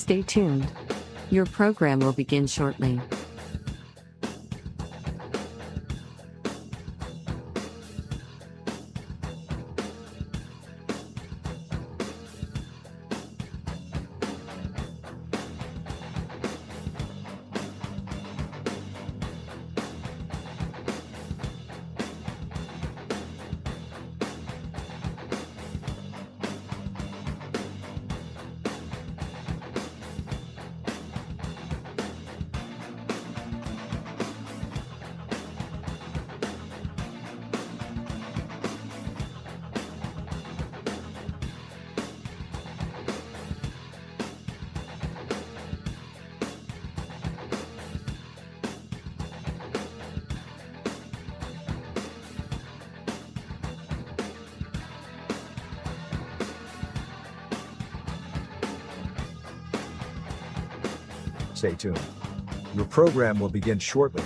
Stay tuned. Your program will begin shortly. Stay tuned. Your program will begin shortly.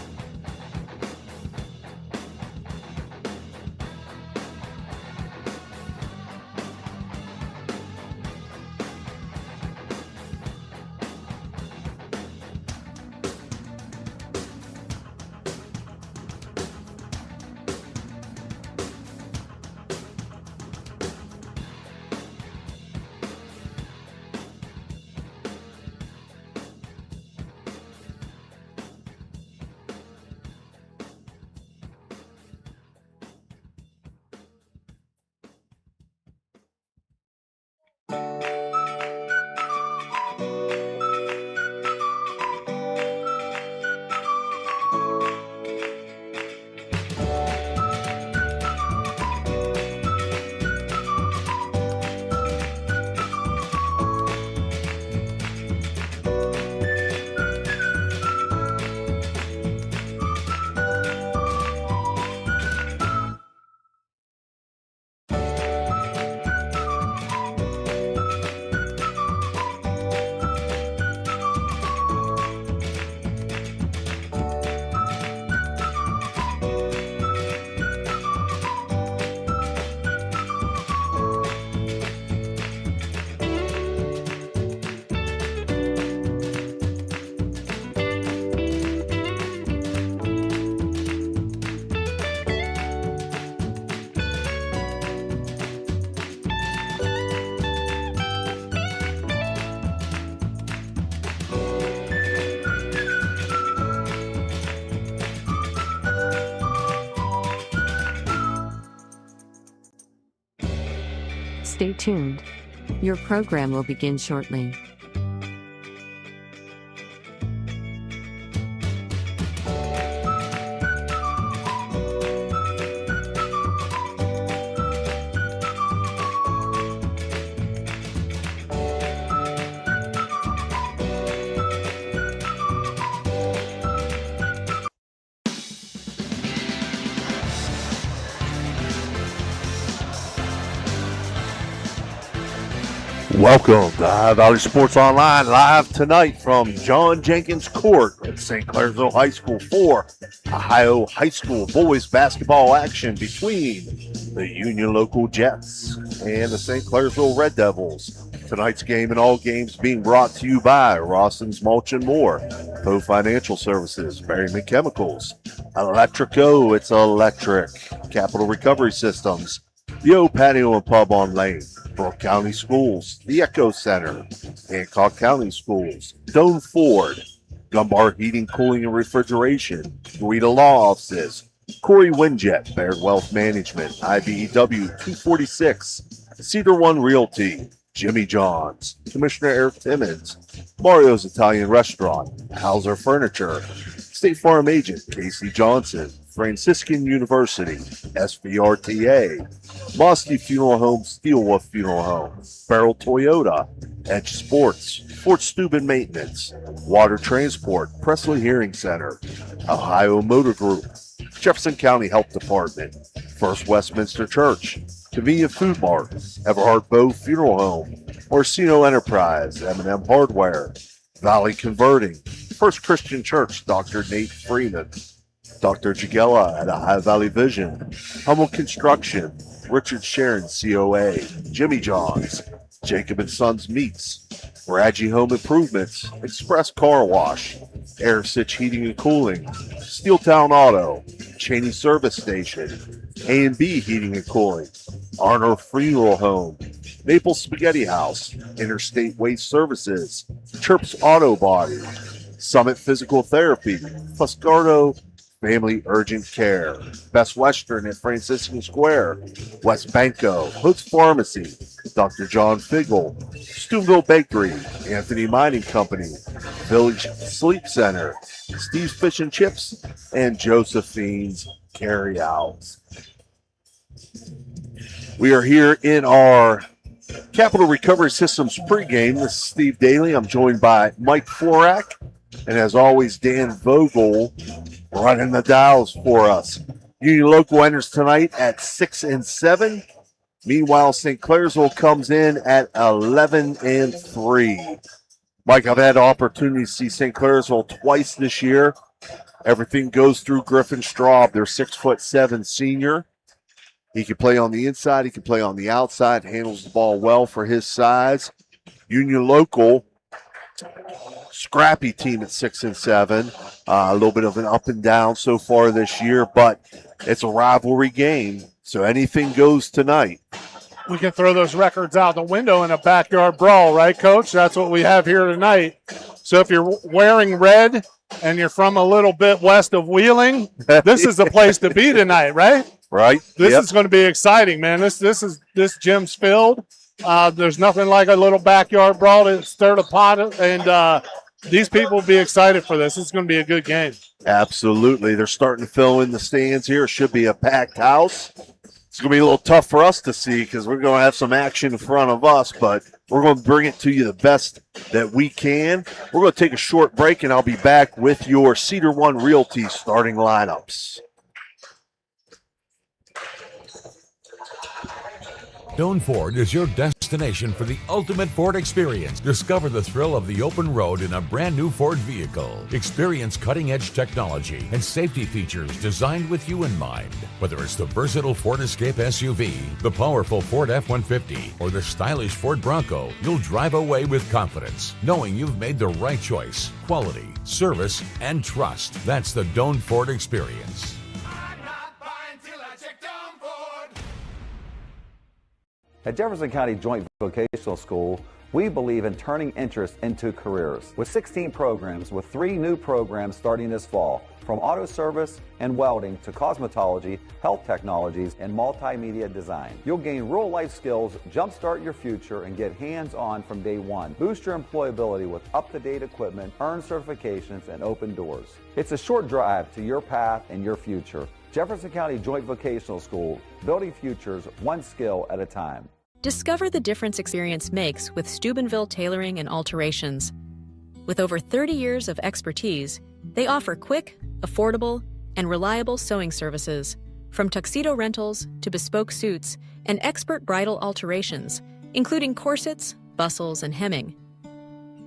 Stay tuned. Your program will begin shortly. Welcome to High Valley Sports Online, live tonight from John Jenkins Court at St. Clairsville High School for Ohio High School boys basketball action between the Union Local Jets and the St. Clairsville Red Devils. Tonight's game and all games being brought to you by Rawson's Mulch and More, Poe Financial Services, Berryman Chemicals, Electrico, it's electric, Capital Recovery Systems, the O Patio and Pub on Lane, Brooke County Schools, the Echo Center, Hancock County Schools, Doane Ford, Gumbar Heating, Cooling, and Refrigeration, Rita Law Offices, Corey Winjet, Baird Wealth Management, IBEW 246, Cedar One Realty, Jimmy John's, Commissioner Eric Timmons, Mario's Italian Restaurant, Hauser Furniture, State Farm Agent Casey Johnson, Franciscan University, SVRTA, Mosty Funeral Home, Steelwolf Funeral Home, Barrel Toyota, Edge Sports, Fort Steuben Maintenance, Water Transport, Presley Hearing Center, Ohio Motor Group, Jefferson County Health Department, First Westminster Church, Convenient Food Mart, Everhart Bow Funeral Home, Orsino Enterprise, M&M Hardware, Valley Converting, First Christian Church, Dr. Nate Freeman, Dr. Jagella at Ohio Valley Vision, Hummel Construction, Richard Sharon COA, Jimmy John's, Jacob & Sons Meats, Radji Home Improvements, Express Car Wash, Air Sitch Heating and Cooling, Steeltown Auto, Cheney Service Station, A&B Heating and Cooling, Arnold Funeral Home, Maple Spaghetti House, Interstate Waste Services, Chirps Auto Body, Summit Physical Therapy, Fuscardo Family Urgent Care, Best Western at Franciscan Square, West Banco, Hood's Pharmacy, Dr. John Figgle, Steubenville Bakery, Anthony Mining Company, Village Sleep Center, Steve's Fish and Chips, and Josephine's Carryouts. We are here in our Capital Recovery Systems pregame. This is Steve Daly. I'm joined by Mike Florak, and as always, Dan Vogel running the dials for us. Union Local enters tonight at 6-7. Meanwhile, St. Clairsville comes in at 11-3. Mike, I've had the opportunity to see St. Clairsville twice this year. Everything goes through Griffin Straub, their 6'7" senior. He can play on the inside, he can play on the outside, handles the ball well for his size. Union Local, scrappy team at 6-7. A little bit of an up and down so far this year, but it's a rivalry game, so anything goes tonight. We can throw those records out the window in a backyard brawl, right, Coach? That's what we have here tonight. So if you're wearing red and you're from a little bit west of Wheeling, this is the place to be tonight, right? Right. This is going to be exciting, man. This gym's filled. There's nothing like a little backyard brawl to stir the pot, and these people will be excited for this. It's going to be a good game. Absolutely. They're starting to fill in the stands here. It should be a packed house. It's going to be a little tough for us to see because we're going to have some action in front of us, but we're going to bring it to you the best that we can. We're going to take a short break, and I'll be back with your Cedar One Realty starting lineups. Doan Ford is your destination for the ultimate Ford experience. Discover the thrill of the open road in a brand new Ford vehicle. Experience cutting-edge technology and safety features designed with you in mind. Whether it's the versatile Ford Escape SUV, the powerful Ford F-150, or the stylish Ford Bronco, you'll drive away with confidence, knowing you've made the right choice. Quality, service, and trust. That's the Doan Ford experience. At Jefferson County Joint Vocational School, we believe in turning interests into careers. With 16 programs, with 3 new programs starting this fall, from auto service and welding to cosmetology, health technologies, and multimedia design. You'll gain real-life skills, jumpstart your future, and get hands-on from day one. Boost your employability with up-to-date equipment, earn certifications, and open doors. It's a short drive to your path and your future. Jefferson County Joint Vocational School, building futures one skill at a time. Discover the difference experience makes with Steubenville Tailoring and Alterations. With over 30 years of expertise, they offer quick, affordable, and reliable sewing services, from tuxedo rentals to bespoke suits and expert bridal alterations, including corsets, bustles, and hemming.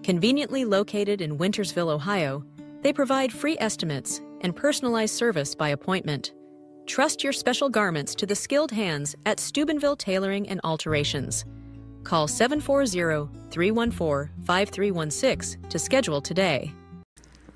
Conveniently located in Wintersville, Ohio, they provide free estimates and personalized service by appointment. Trust your special garments to the skilled hands at Steubenville Tailoring and Alterations. Call 740-314-5316 to schedule today.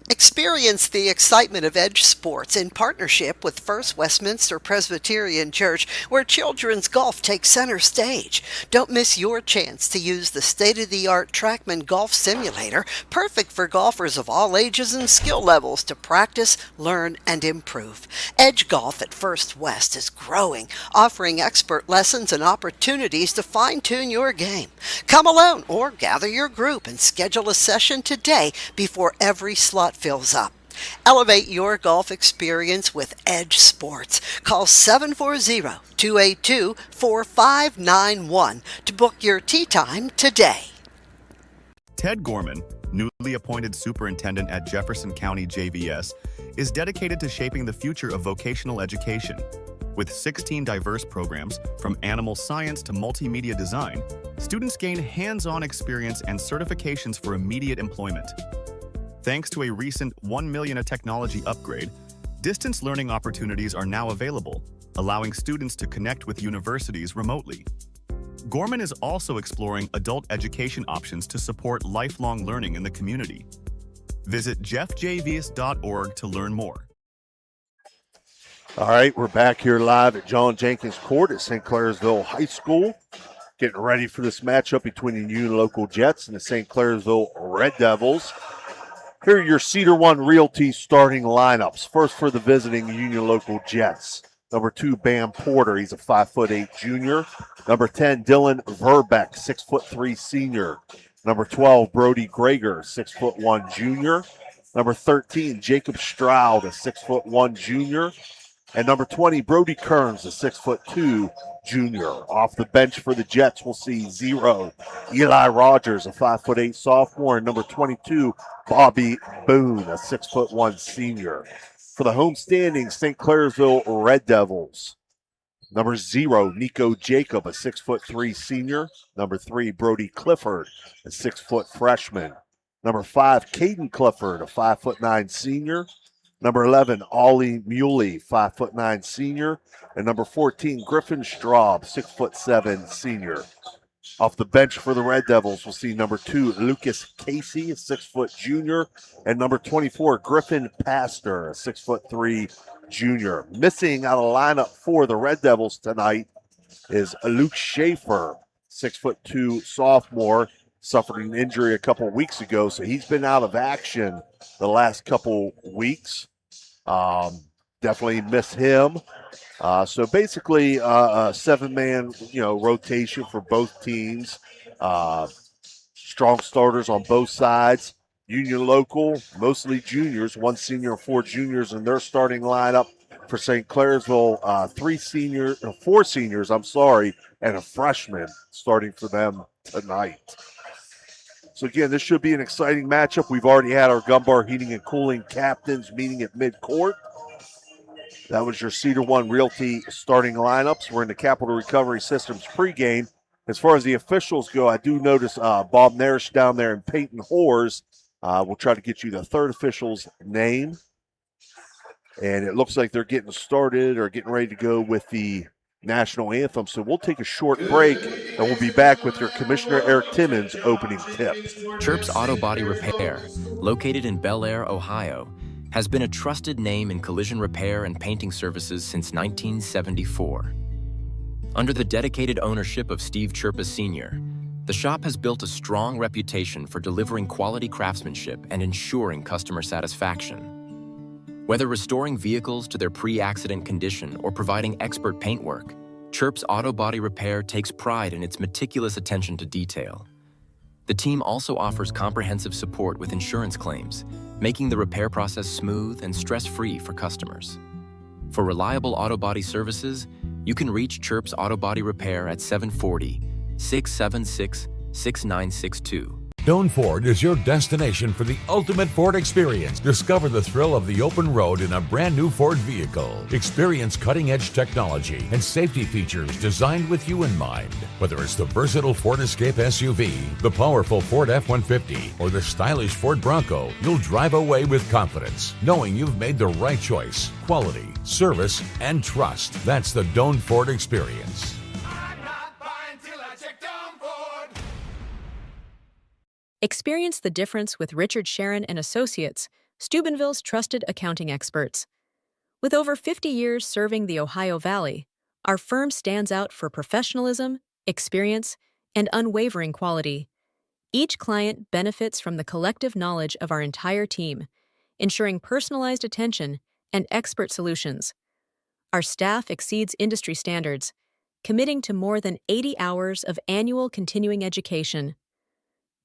Experience the excitement of Edge Sports in partnership with First Westminster Presbyterian Church, where children's golf takes center stage. Don't miss your chance to use the state-of-the-art TrackMan Golf Simulator, perfect for golfers of all ages and skill levels to practice, learn, and improve. Edge Golf at First West is growing, offering expert lessons and opportunities to fine-tune your game. Come alone or gather your group and schedule a session today before every slot fills up. Elevate your golf experience with Edge Sports. Call 740-282-4591 to book your tee time today. Ted Gorman, newly appointed superintendent at Jefferson County JVS, is dedicated to shaping the future of vocational education. With 16 diverse programs, from animal science to multimedia design, students gain hands-on experience and certifications for immediate employment. Thanks to a recent $1 million technology upgrade, distance learning opportunities are now available, allowing students to connect with universities remotely. Gorman is also exploring adult education options to support lifelong learning in the community. Visit jeffjvius.org to learn more. All right, we're back here live at John Jenkins Court at St. Clairsville High School. Getting ready for this matchup between the Union Local Jets and the St. Clairsville Red Devils. Here are your Cedar One Realty starting lineups. First for the visiting Union Local Jets. Number 2, Bam Porter. He's a 5'8" junior. Number 10, Dylan Verbeck, 6'3" senior. Number 12, Brody Greger, 6'1" junior. Number 13, Jacob Stroud, a 6'1" junior. And number 20, Brody Kearns, a 6'2" junior. Off the bench for the Jets, we'll see 0, Eli Rogers, a 5'8" sophomore. And number 22, Bobby Boone, a 6'1" senior. For the home standings, St. Clairsville Red Devils. Number 0, Nico Jacob, a 6'3" senior. Number 3, Brody Clifford, a 6' freshman. Number 5, Caden Clifford, a 5'9" senior. Number 11, Ollie Muley, 5'9" senior. And number 14, Griffin Straub, 6'7" senior. Off the bench for the Red Devils, we'll see number 2, Lucas Casey, a 6' junior. And number 24, Griffin Pastor, a 6'3" junior. Missing out of the lineup for the Red Devils tonight is Luke Schaefer, 6'2" sophomore. Suffered an injury a couple weeks ago, so he's been out of action the last couple weeks. Definitely miss him. So basically, a 7-man, rotation for both teams. Strong starters on both sides. Union Local, mostly juniors, 1 senior and 4 juniors in their starting lineup. For St. Clairsville, 4 seniors, and a freshman starting for them tonight. So, again, this should be an exciting matchup. We've already had our Gumbar Heating and Cooling captains meeting at midcourt. That was your Cedar One Realty starting lineups. We're in the Capital Recovery Systems pregame. As far as the officials go, I do notice Bob Narish down there and Peyton Hors. We'll try to get you the third official's name. And it looks like they're getting started or getting ready to go with the national anthem. So we'll take a short break, and we'll be back with your Commissioner Eric Timmons opening tip. Chirp's Auto Body Repair, located in Bel Air, Ohio, has been a trusted name in collision repair and painting services since 1974. Under the dedicated ownership of Steve Chirpa Sr., the shop has built a strong reputation for delivering quality craftsmanship and ensuring customer satisfaction. Whether restoring vehicles to their pre-accident condition or providing expert paintwork, Chirp's Auto Body Repair takes pride in its meticulous attention to detail. The team also offers comprehensive support with insurance claims, making the repair process smooth and stress-free for customers. For reliable auto body services, you can reach Chirp's Auto Body Repair at 740-676-6962. Doan Ford is your destination for the ultimate Ford experience. Discover the thrill of the open road in a brand new Ford vehicle. Experience cutting-edge technology and safety features designed with you in mind. Whether it's the versatile Ford Escape SUV, the powerful Ford F-150, or the stylish Ford Bronco, you'll drive away with confidence, knowing you've made the right choice. Quality, service, and trust. That's the Doan Ford experience. Experience the difference with Richard Sharon and Associates, Steubenville's trusted accounting experts. With over 50 years serving the Ohio Valley, our firm stands out for professionalism, experience, and unwavering quality. Each client benefits from the collective knowledge of our entire team, ensuring personalized attention and expert solutions. Our staff exceeds industry standards, committing to more than 80 hours of annual continuing education.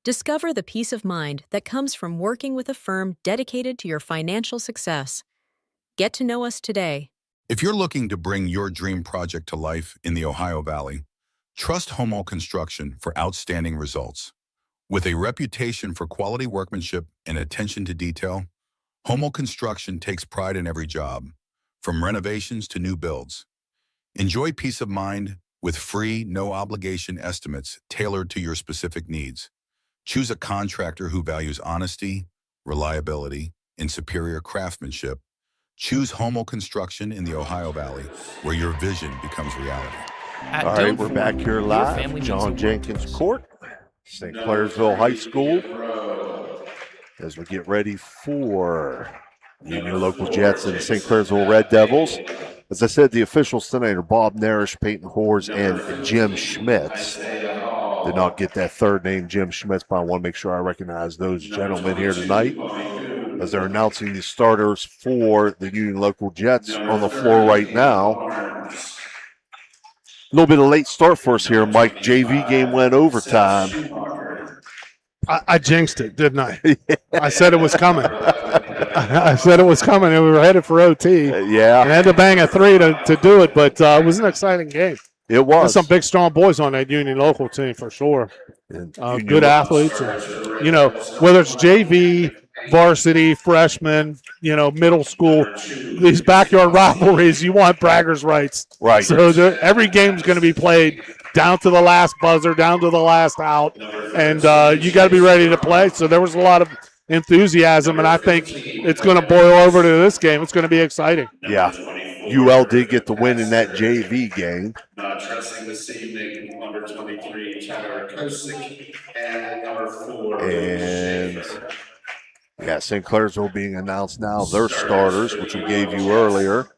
Discover the peace of mind that comes from working with a firm dedicated to your financial success. Get to know us today. If you're looking to bring your dream project to life in the Ohio Valley, trust Homo Construction for outstanding results. With a reputation for quality workmanship and attention to detail, Homo Construction takes pride in every job, from renovations to new builds. Enjoy peace of mind with free, no-obligation estimates tailored to your specific needs. Choose a contractor who values honesty, reliability, and superior craftsmanship. Choose Homo Construction in the Ohio Valley, where your vision becomes reality. At All right, Dome we're Ford, back here your live. family means John the world. Jenkins Court, St. Clairsville High School. As we get ready for Union Local Jets and the St. Clairsville Red Devils. As I said, the officials tonight are Bob Narish, Peyton Hors, and Jim Schmitz. Did not get that third name, Jim Schmitz, but I want to make sure I recognize those gentlemen here tonight as they're announcing the starters for the Union Local Jets on the floor right now. A little bit of late start for us here, Mike. JV game went overtime. I jinxed it, didn't I? I said it was coming. I said it was coming, and we were headed for OT. Yeah. And I had to bang a three to do it, but it was an exciting game. It was. There's some big, strong boys on that Union Local team for sure. Good athletes. And, whether it's JV, varsity, freshman, middle school, these backyard rivalries, you want braggers' rights. Right. So every game's going to be played down to the last buzzer, down to the last out, and you got to be ready to play. So there was a lot of enthusiasm, and I think it's going to boil over to this game. It's going to be exciting. Yeah. UL did get the win in that JV game. Dressing this evening, number 23, Tyler Kosick, and number 4. And St. Clairsville being announced now, their starters, which we gave you earlier,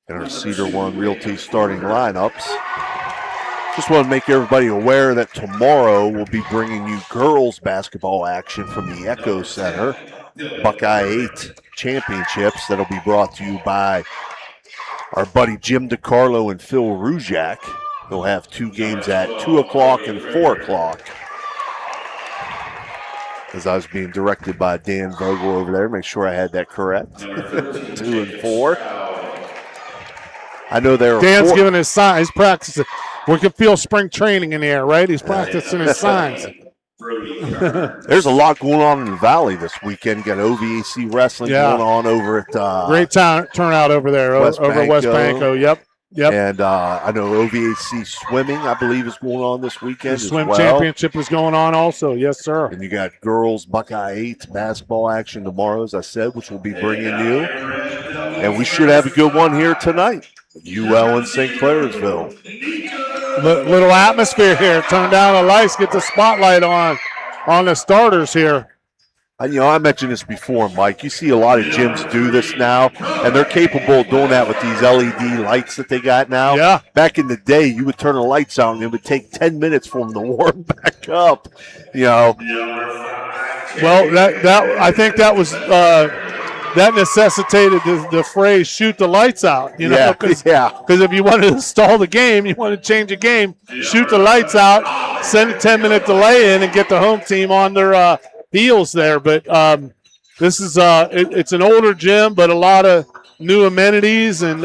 and our Cedar One Realty starting lineups. Just want to make everybody aware that tomorrow we'll be bringing you girls basketball action from the Echo Center, Buckeye 8 Championships. That'll be brought to you by our buddy Jim DiCarlo and Phil Rujak. They'll have 2 games at 2 o'clock and 4 o'clock. As I was being directed by Dan Vogel over there, make sure I had that correct. 2 and 4. I know there are Dan's giving his sign. He's practicing. We can feel spring training in the air, right? He's practicing his signs. There's a lot going on in the Valley this weekend. Got OVAC wrestling going on over at great turnout over there, over West Banco. Yep. And I know OVAC swimming, I believe, is going on this weekend. The swim championship is going on also. Yes, sir. And you got girls Buckeye 8 basketball action tomorrow, as I said, which we'll be bringing you. And we should have a good one here tonight. UL and St. Clairsville. Little atmosphere here. Turn down the lights, get the spotlight on the starters here. I mentioned this before, Mike. You see a lot of gyms do this now, and they're capable of doing that with these LED lights that they got now. Yeah. Back in the day, you would turn the lights on, and it would take 10 minutes for them to warm back up. Well, I think that was that necessitated the phrase "shoot the lights out." Because if you want to install the game, you want to change the game, shoot the lights out, send a 10-minute delay in, and get the home team on their heels there. But this is it's an older gym, but a lot of new amenities, and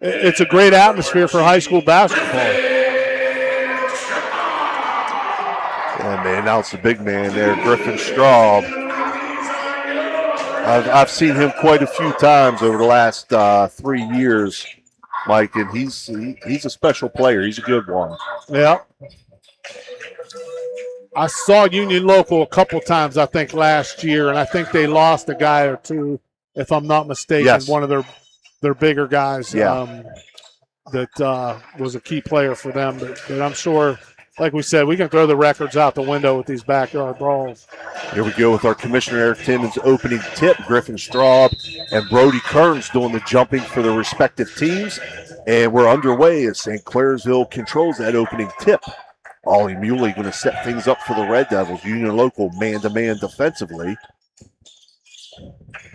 it's a great atmosphere for high school basketball. And they announced the big man there, Griffin Straub. I've seen him quite a few times over the last 3 years, Mike, and he's a special player. He's a good one. Yeah. I saw Union Local a couple times, I think, last year, and I think they lost a guy or two, if I'm not mistaken. Yes. One of their bigger guys Yeah. that was a key player for them. But I'm sure, like we said, we can throw the records out the window with these backyard brawls. Here we go with our Commissioner Eric Timmons opening tip. Griffin Straub and Brody Kearns doing the jumping for their respective teams. And we're underway as St. Clairsville controls that opening tip. Ollie Muley going to set things up for the Red Devils. Union Local man-to-man defensively.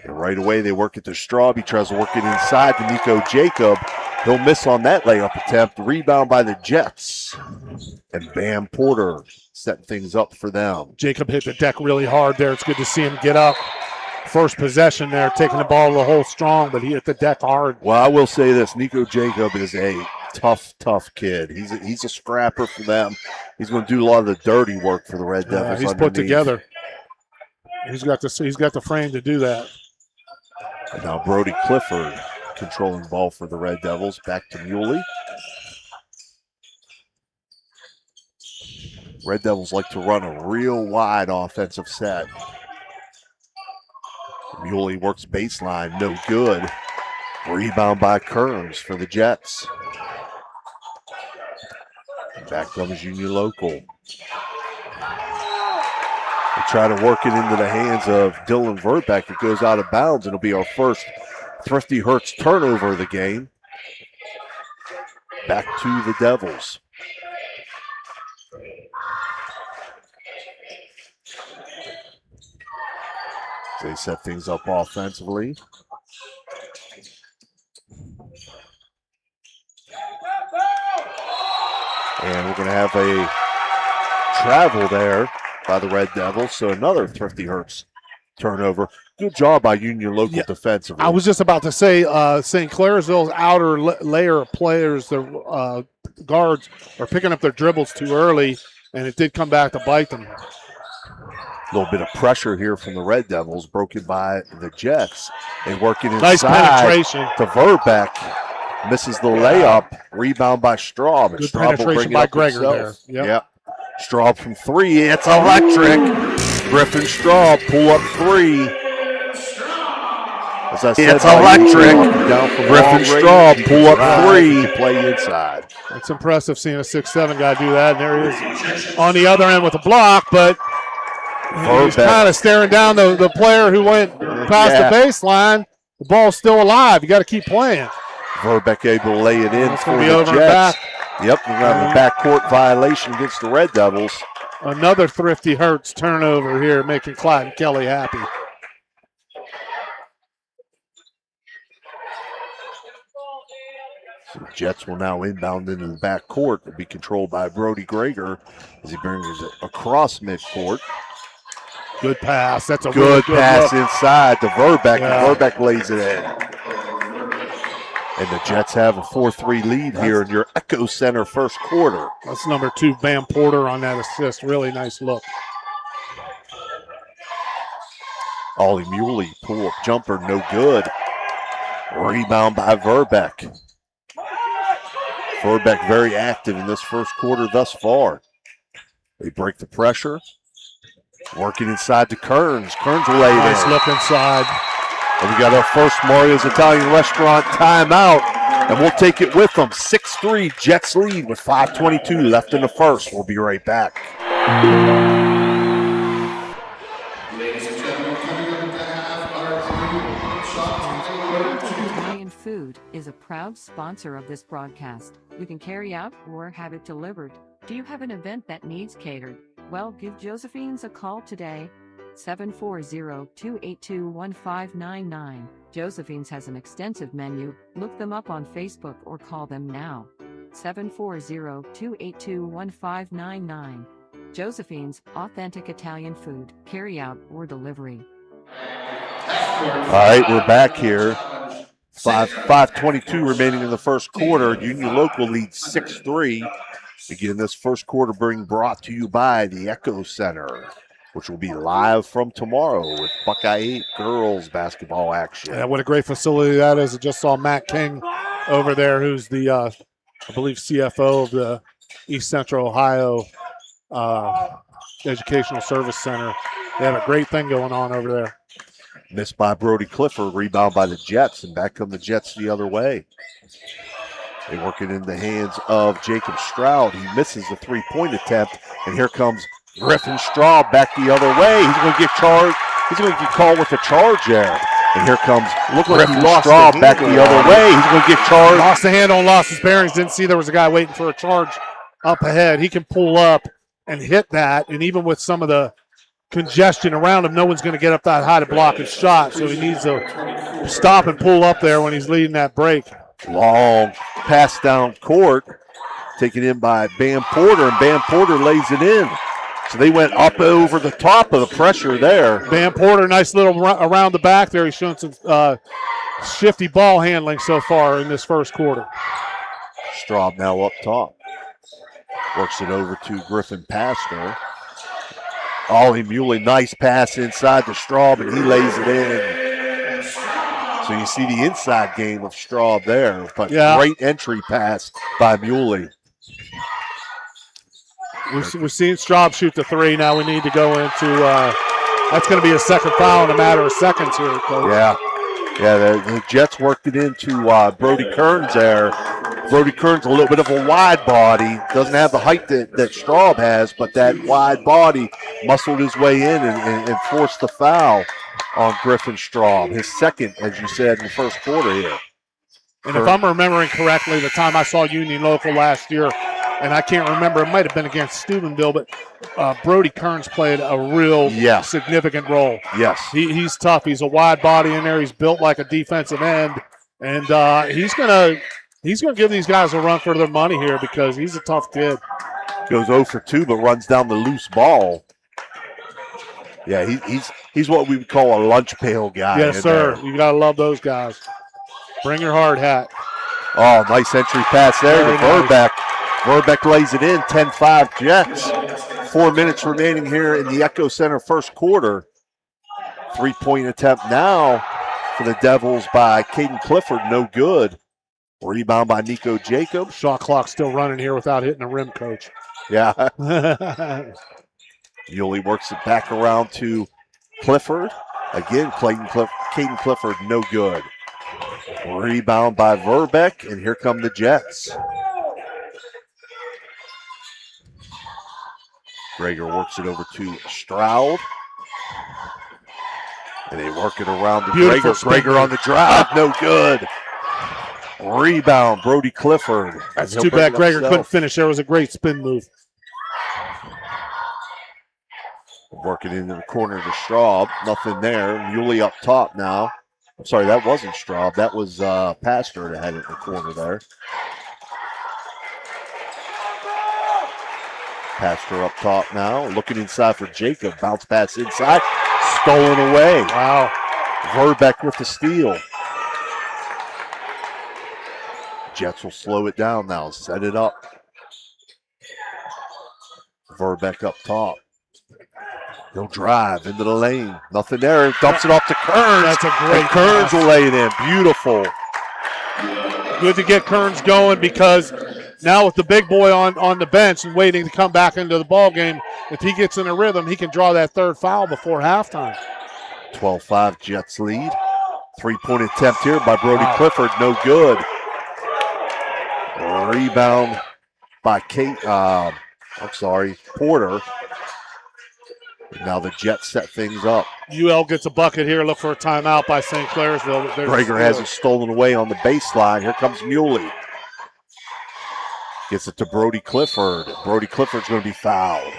And right away they work it to Straub. He tries to work it inside to Nico Jacob. He'll miss on that layup attempt. Rebound by the Jets. And Bam Porter setting things up for them. Jacob hit the deck really hard there. It's good to see him get up. First possession there, taking the ball to the hole strong, but he hit the deck hard. Well, I will say this. Nico Jacob is a tough kid. He's a scrapper for them. He's going to do a lot of the dirty work for the Red Devils. He's put together. He's got the frame to do that. And now Brody Clifford controlling the ball for the Red Devils. Back to Muley. Red Devils like to run a real wide offensive set. Muley works baseline, no good. Rebound by Kearns for the Jets. Back comes Union Local. They try to work it into the hands of Dylan Verbeck. It goes out of bounds. It'll be our first Thrifty Hertz turnover of the game. Back to the Devils. They set things up offensively. And we're going to have a travel there by the Red Devils. So another Thrifty Hertz turnover. Good job by Union Local defensively. I was just about to say St. Clairsville's outer layer of players, the guards, are picking up their dribbles too early, and it did come back to bite them. A little bit of pressure here from the Red Devils, broken by the Jets. They work it inside. Nice penetration to Verbeck. Misses the layup. Rebound by Straub. Good Straub penetration by Gregor there. Yep. Straub from three. It's electric. Griffin Straub pull up three. As I said, it's electric. Down from Griffin Straub pull up three. Play inside. It's impressive seeing a 6'7" guy do that. And there he is on the other end with a block, but he's kind of staring down the player who went past the baseline. The ball's still alive. You got to keep playing. Verbeck able to lay it in It's for going to be the over and Jets. back. Yep, we're going to have a backcourt violation against the Red Devils. Another Thrifty Hertz turnover here, making Clyde and Kelly happy. So the Jets will now inbound into the backcourt. It'll be controlled by Brody Greger as he brings it across midcourt. Good pass. That's a good really pass look. inside to Verbeck, Yeah. and Verbeck lays it in. And the Jets have a 4-3 lead here in your Echo Center first quarter. That's number 2, Bam Porter, on that assist. Really nice look. Ollie Muley, pull-up jumper, no good. Rebound by Verbeck. Verbeck very active in this first quarter thus far. They break the pressure. Working inside to Kearns. Kearns will lay it in. Nice look inside. And we got our first Mario's Italian Restaurant timeout, and we'll take it with them. 6-3 Jets lead with 5:22 left in the first. We'll be right back. Ladies and gentlemen, coming up to have our shots. Italian Food is a proud sponsor of this broadcast. You can carry out or have it delivered. Do you have an event that needs catered? Well, give Josephine's a call today. 740-282-1599. Josephine's has an extensive menu. Look them up on Facebook or call them now. 740-282-1599. Josephine's, authentic Italian food, carry out or delivery. All right, we're back here. 5:22 remaining in the first quarter. Union Local leads 6-3. Again, this first quarter being brought to you by the Echo Center, which will be live from tomorrow with Buckeye 8 girls basketball action. Yeah, what a great facility that is. I just saw Matt King over there, who's the, I believe, CFO of the East Central Ohio Educational Service Center. They have a great thing going on over there. Missed by Brody Clifford, rebound by the Jets, and back come the Jets the other way. They work it in the hands of Jacob Stroud. He misses the three-point attempt, and here comes Griffin Straub back the other way. He's going to get charged. He's going to get called with a charge there. And here comes Griffin Straub back the other way. He's going to get charged. Lost the handle and lost his bearings. Didn't see there was a guy waiting for a charge up ahead. He can pull up and hit that, and even with some of the congestion around him, no one's going to get up that high to block his shot, so he needs to stop and pull up there when he's leading that break. Long pass down court, taken in by Bam Porter, and Bam Porter lays it in. So they went up over the top of the pressure there. Bam Porter, nice little around the back there. He's shown some shifty ball handling so far in this first quarter. Straub now up top. Works it over to Griffin Pastner. Ollie Muley, nice pass inside to Straub, and he lays it in. So you see the inside game of Straub there, but great entry pass by Muley. We've seen Straub shoot the three. Now we need to go into that's going to be a second foul in a matter of seconds here, Coach. Yeah, the Jets worked it into Brody Kearns there. Brody Kern's a little bit of a wide body. Doesn't have the height that Straub has, but that wide body muscled his way in and forced the foul on Griffin Straub. His second, as you said, in the first quarter here. And if I'm remembering correctly, the time I saw Union Local last year, and I can't remember, it might have been against Steubenville, but Brody Kearns played a real significant role. Yes. He's tough. He's a wide body in there. He's built like a defensive end, and he's gonna give these guys a run for their money here because he's a tough kid. Goes 0 for 2, but runs down the loose ball. Yeah, he's what we would call a lunch pail guy. Yes, sir. You gotta love those guys. Bring your hard hat. Oh, nice entry pass there to Verbeck. Verbeck lays it in, 10-5 Jets. 4 minutes remaining here in the Echo Center first quarter. 3-point attempt now for the Devils by Caden Clifford, no good. Rebound by Nico Jacobs. Shot clock still running here without hitting the rim, Coach. Yeah. Yuli works it back around to Clifford. Again, Caden Clifford, no good. Rebound by Verbeck, and here come the Jets. Greger works it over to Stroud. And they work it around to Greger. Greger on the drive, no good. Rebound, Brody Clifford. That's too bad Greger couldn't finish. There was a great spin move. Working into the corner to Straub. Nothing there. Muley up top now. I'm sorry, that wasn't Straub. That was Pastor that had it in the corner there. Pastor up top now. Looking inside for Jacob. Bounce pass inside. Stolen away. Wow. Verbeck with the steal. Jets will slow it down now. Set it up. Verbeck up top. He'll drive into the lane. Nothing there. Dumps it off to Kearns. That's a great Kearns will lay it in. Beautiful. Good to get Kearns going because now with the big boy on the bench and waiting to come back into the ball game, if he gets in a rhythm, he can draw that third foul before halftime. 12-5 Jets lead. 3-point attempt here by Brody Clifford. No good. Rebound by Porter. Now the Jets set things up. UL gets a bucket here. Look for a timeout by St. Clairsville. Greger has it stolen away on the baseline. Here comes Muley. Gets it to Brody Clifford. Brody Clifford's going to be fouled.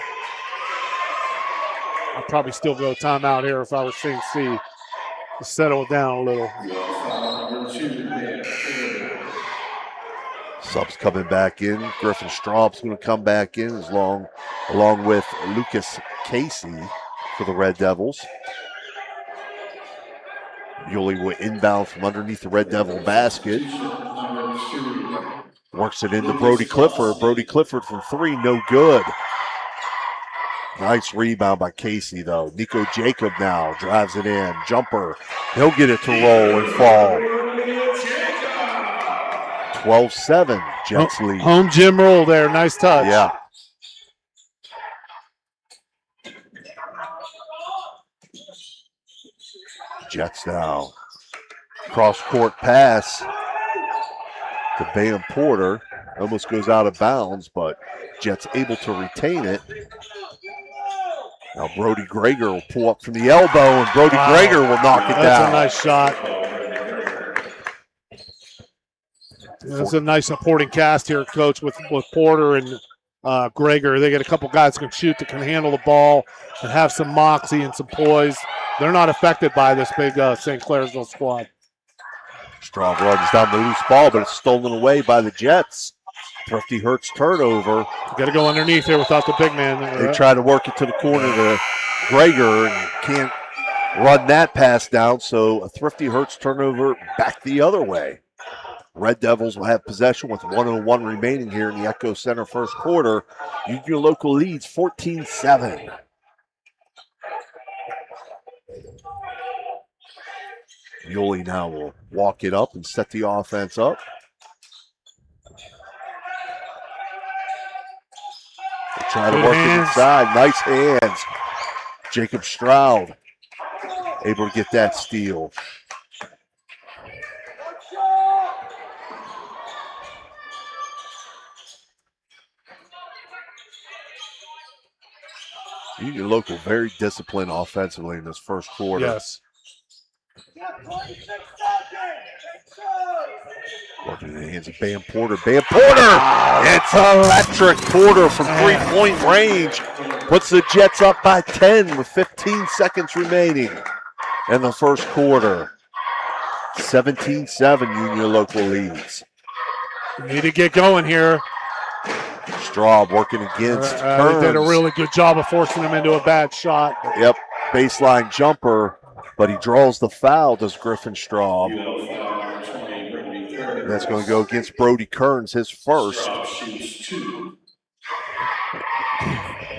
I'd probably still go timeout here if I was St. C. To settle it down a little. Subs coming back in. Griffin Straub's going to come back in along with Lucas Casey for the Red Devils. Yuli will inbound from underneath the Red Devil basket. Works it into Brody Clifford. Brody Clifford from three, no good. Nice rebound by Casey, though. Nico Jacob now drives it in. Jumper. He'll get it to roll and fall. 12-7, Jets lead. Home gym roll there. Nice touch. Yeah. Jets now. Cross-court pass to Bam Porter. Almost goes out of bounds, but Jets able to retain it. Now Brody Greger will pull up from the elbow, and Brody Greger will knock it down. That's a nice shot. That's a nice supporting cast here, Coach, with Porter and Greger. They get a couple guys that can shoot, that can handle the ball, and have some moxie and some poise. They're not affected by this big St. Clairsville squad. Straub runs down the loose ball, but it's stolen away by the Jets. Thrifty Hurts turnover. Got to go underneath here without the big man. They try to work it to the corner to Greger and can't run that pass down, so a Thrifty Hurts turnover back the other way. Red Devils will have possession with 1:01 remaining here in the Echo Center first quarter. Union Local leads 14-7. Yuli now will walk it up and set the offense up. They'll try to work it inside. Nice hands. Jacob Stroud able to get that steal. Union Local very disciplined offensively in this first quarter. Yes. Working in the hands of Bam Porter. Bam Porter! It's electric. Porter from three-point range puts the Jets up by 10 with 15 seconds remaining in the first quarter. 17-7 Union Local leads. We need to get going here. Straub working against Kearns. They did a really good job of forcing him into a bad shot. Yep, baseline jumper, but he draws the foul, does Griffin Straub. That's going to go against Brody Kearns, his first.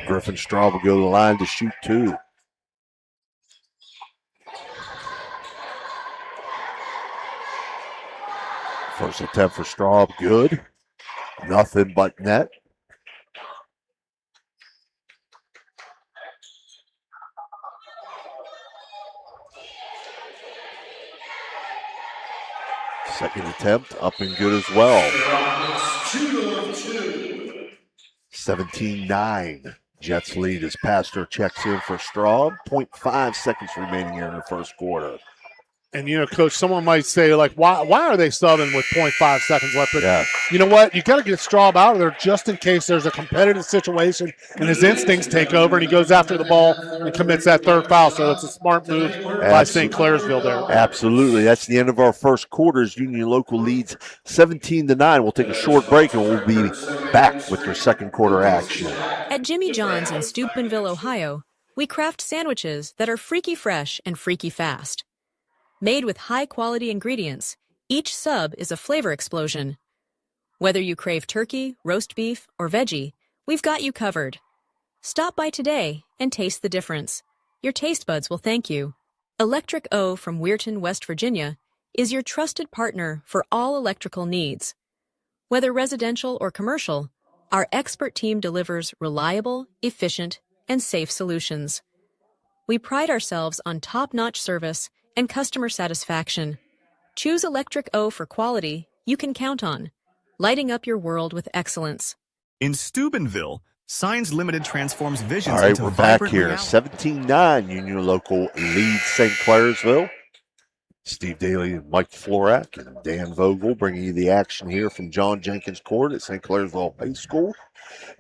Griffin Straub will go to the line to shoot 2. First attempt for Straub, good. Nothing but net. Second attempt, up and good as well. 17-9. Jets lead as Pastor checks in for Straub. 0.5 seconds remaining here in the first quarter. And, Coach, someone might say, like, why are they subbing with 0.5 seconds left? But yeah. You know what? You got to get Straub out of there just in case there's a competitive situation and his instincts take over and he goes after the ball and commits that third foul. So it's a smart move by St. Clairsville there. Absolutely. That's the end of our first quarters. Union Local leads 17-9. We'll take a short break and we'll be back with your second quarter action. At Jimmy John's in Steubenville, Ohio, we craft sandwiches that are freaky fresh and freaky fast. Made with high-quality ingredients, each sub is a flavor explosion. Whether you crave turkey, roast beef, or veggie, we've got you covered. Stop by today and taste the difference. Your taste buds will thank you. Electric O from Weirton, West Virginia, is your trusted partner for all electrical needs. Whether residential or commercial, our expert team delivers reliable, efficient, and safe solutions. We pride ourselves on top-notch service and customer satisfaction. Choose Electric O for quality you can count on, lighting up your world with excellence. In Steubenville, Signs Limited transforms visions All right, into we're back vibrant here. reality. 17-9, Union Local leads St. Clairsville. Steve Daly and Mike Florak and Dan Vogel bringing you the action here from John Jenkins Court at St. Clairsville High School.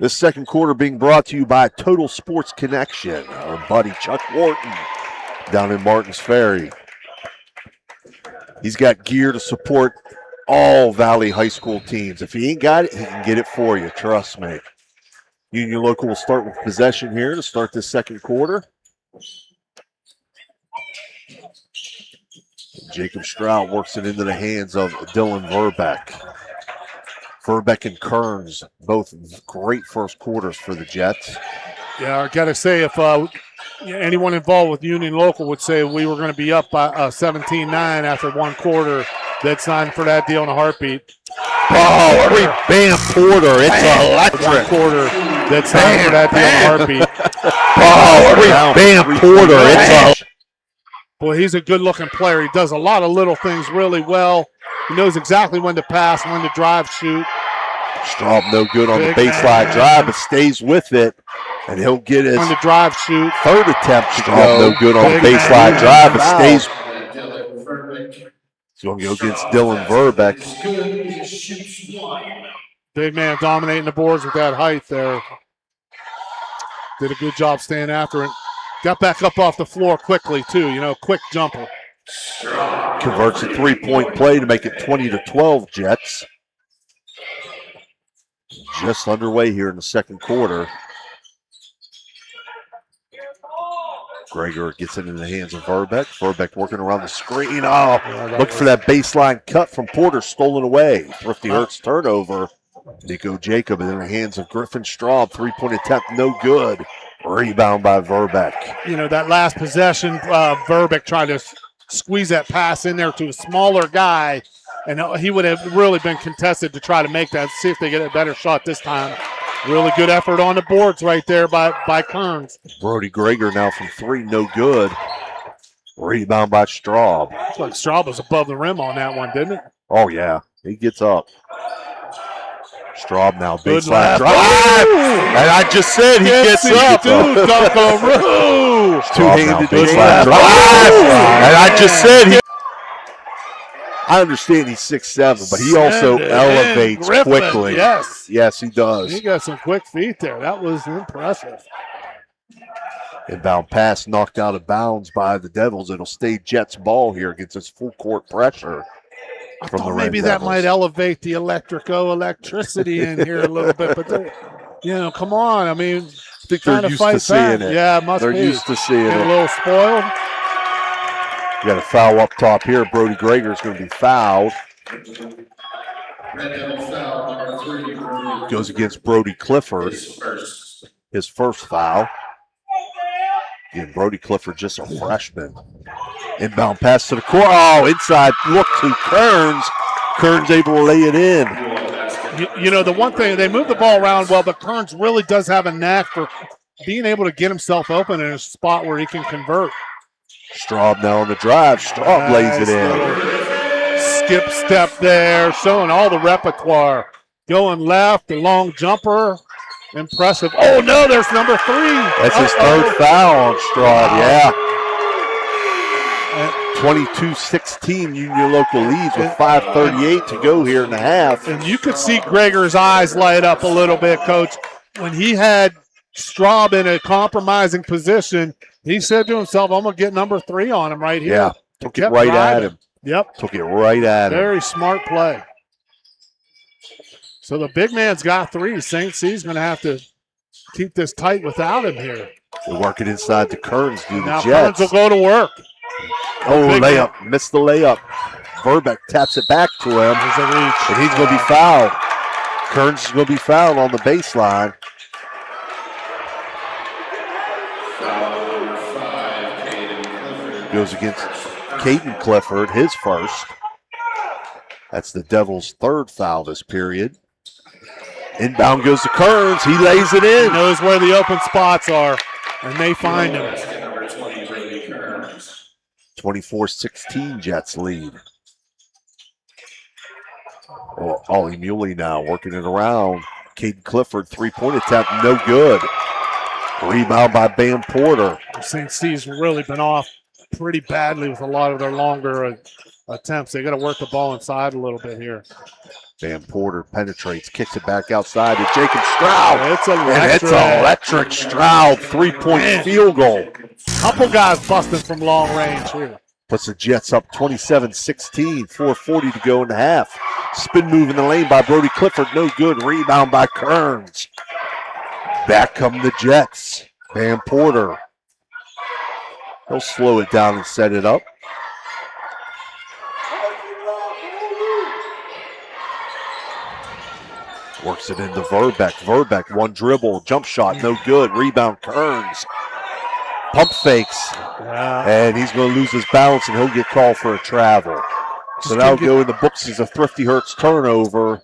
This second quarter being brought to you by Total Sports Connection, our buddy Chuck Wharton down in Martins Ferry. He's got gear to support all Valley High School teams. If he ain't got it, he can get it for you, trust me. Union Local will start with possession here to start this second quarter. Jacob Stroud works it into the hands of Dylan Verbeck. Verbeck and Kearns, both great first quarters for the Jets. Yeah, I got to say, if anyone involved with Union Local would say we were going to be up by 17-9 after one quarter, they'd sign for that deal in a heartbeat. Oh, Bam Porter, it's electric. One quarter, they'd sign for that deal in a heartbeat. Oh, Bam Porter, it's Boy, he's a good-looking player. He does a lot of little things really well. He knows exactly when to pass, when to drive, shoot. Straub no good on the baseline drive, but stays with it, and he'll get his when to drive, shoot. third attempt. Straub no good on the baseline drive, but stays. He's going to go against Dylan Verbeck. Big man dominating the boards with that height there. Did a good job staying after it. Got back up off the floor quickly, too. Quick jumper. Converts a three-point play to make it 20-12 Jets. Just underway here in the second quarter. Greger gets it in the hands of Verbeck. Verbeck working around the screen. Look for that baseline cut from Porter, stolen away. Thrifty Hurts turnover. Nico Jacob in the hands of Griffin Straub. Three-point attempt, no good. Rebound by Verbeck. That last possession, Verbeck tried to squeeze that pass in there to a smaller guy, and he would have really been contested to try to make that, see if they get a better shot this time. Really good effort on the boards right there by Kearns. Brody Greger now from three, no good. Rebound by Straub. Looks like Straub was above the rim on that one, didn't it? Oh, yeah. He gets up. Straub now Good baseline left. drive. And I just said he gets up. Dunkaroo. Two-handed Good baseline left. drive. Oh, And I just said man. I understand he's 6'7", but he also Send it elevates in. Griffin, quickly. yes. Yes, he does. He got some quick feet there. That was impressive. Inbound pass knocked out of bounds by the Devils. It'll stay Jets ball here against this full court pressure from the Red Maybe that Devils. might elevate the electricity in here a little bit, but come on. I mean, I think they're used to seeing it. Yeah, it must be. They're used to seeing it. A little spoiled. You got a foul up top here. Brody Greger is going to be fouled. Red Devil foul, number 3, Brody. Goes against Brody Clifford. His first foul. Again, Brody Clifford, just a freshman. Inbound pass to the court. Oh, inside look to Kearns. Kearns able to lay it in. The one thing, they move the ball around well, but Kearns really does have a knack for being able to get himself open in a spot where he can convert. Straub now on the drive. Straub lays it in. Skip step there, showing all the repertoire. Going left, the long jumper. Impressive. Oh, no, there's number 3. That's his third foul on Straub, yeah. 22-16, Union Local leads with 5:38 to go here in the half. And you could see Greger's eyes light up a little bit, Coach. When he had Straub in a compromising position, he said to himself, I'm going to get number 3 on him right here. Yeah, took it right at him. Yep. Took it right at him. Very smart play. So the big man's got 3. St. C's going to have to keep this tight without him here. They work it inside to Kearns, do the Now Jets. Kearns will go to work. Oh, layup. Missed the layup. Verbeck taps it back to him. There's a reach. And he's going to be fouled. Kearns is going to be fouled on the baseline. Goes against Caden Clifford, his first. That's the Devils' third foul this period. Inbound goes to Kearns. He lays it in. He knows where the open spots are, and they find him. 24-16 Jets lead. Oh, Ollie Muley now working it around. Caden Clifford, three-point attempt, no good. Rebound by Bam Porter. St. C's really been off pretty badly with a lot of their longer attempts. They got to work the ball inside a little bit here. Bam Porter penetrates, kicks it back outside to Jacob Stroud. It's electric. And it's electric. Stroud, three-point field goal. Couple guys busting from long range here. Puts the Jets up 27-16, 4:40 to go in the half. Spin move in the lane by Brody Clifford, no good. Rebound by Kearns. Back come the Jets. Bam Porter. He'll slow it down and set it up. Works it into Verbeck. Verbeck, one dribble, jump shot, no good. Rebound, Kearns. Pump fakes. And he's going to lose his balance, and he'll get called for a travel. So that'll go in the books as a Thrifty Hurts turnover.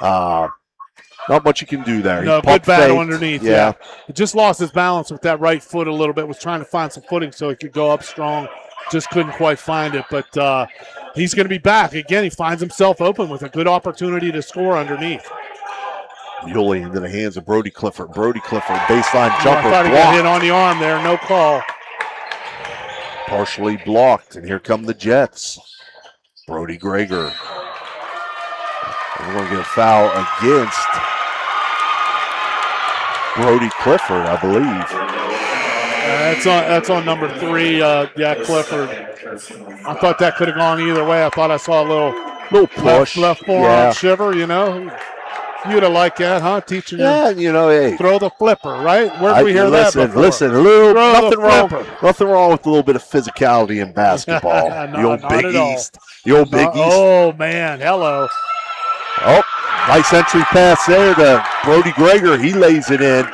Not much you can do there. No, good battle underneath. Yeah. He just lost his balance with that right foot a little bit. Was trying to find some footing so he could go up strong. Just couldn't quite find it. But he's going to be back. Again, he finds himself open with a good opportunity to score underneath. Muley into the hands of Brody Clifford. Brody Clifford, baseline jumper. I thought he got hit on the arm there. No call. Partially blocked, and here come the Jets. Brody Greger. And we're going to get a foul against Brody Clifford, I believe. That's on number 3, Clifford. I thought that could have gone either way. I thought I saw a little push. Left forearm shiver, You'd have liked that, huh? Teaching hey. Throw the flipper, right? Where did we hear that before? Listen, nothing wrong with a little bit of physicality in basketball. The old Big East. The old Big East. Oh, man. Hello. Oh, nice entry pass there to Brody Greger. He lays it in.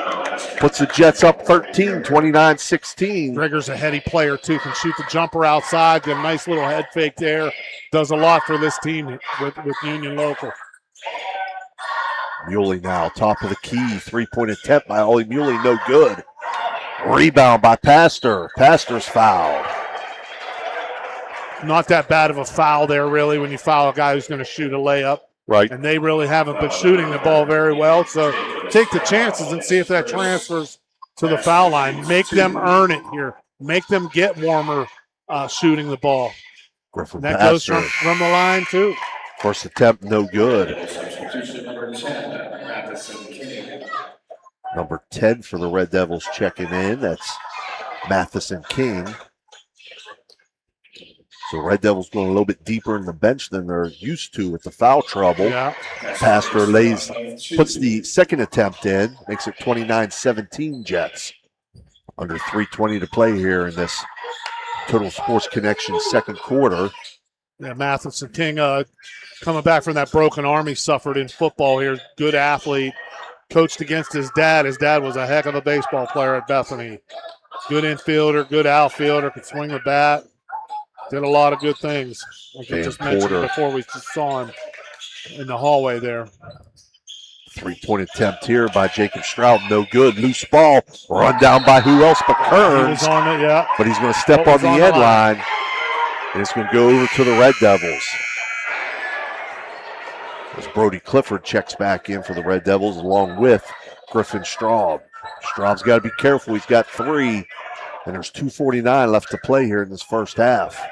Puts the Jets up 13, 29-16. Greger's a heady player, too. Can shoot the jumper outside. Get a nice little head fake there. Does a lot for this team with Union Local. Muley now, top of the key. Three-point attempt by Ollie Muley, no good. Rebound by Pastor. Pastor's fouled. Not that bad of a foul there, really, when you foul a guy who's going to shoot a layup. Right. And they really haven't been shooting the ball very well. So take the chances and see if that transfers to the foul line. Make them earn it here. Make them get warmer shooting the ball. Griffin And that goes Passer. from the line, too. First attempt, no good. Substitution number 10, Matheson King. Number 10 for the Red Devils checking in. That's Matheson King. So Red Devils going a little bit deeper in the bench than they're used to with the foul trouble. Yeah. Pastor puts the second attempt in, makes it 29-17 Jets. Under 3:20 to play here in this Total Sports Connection second quarter. Yeah, Matheson King coming back from that broken arm he suffered in football here. Good athlete. Coached against his dad. His dad was a heck of a baseball player at Bethany. Good infielder, good outfielder, could swing the bat. Did a lot of good things. Like I just mentioned before, we just saw him in the hallway there. 3-point attempt here by Jacob Stroud. No good. Loose ball. Run down by who else but Kearns. He was on it, yeah. But he's going to step on the end line. And it's going to go over to the Red Devils. As Brody Clifford checks back in for the Red Devils along with Griffin Straub. Straub's got to be careful. He's got 3. And there's 2:49 left to play here in this first half.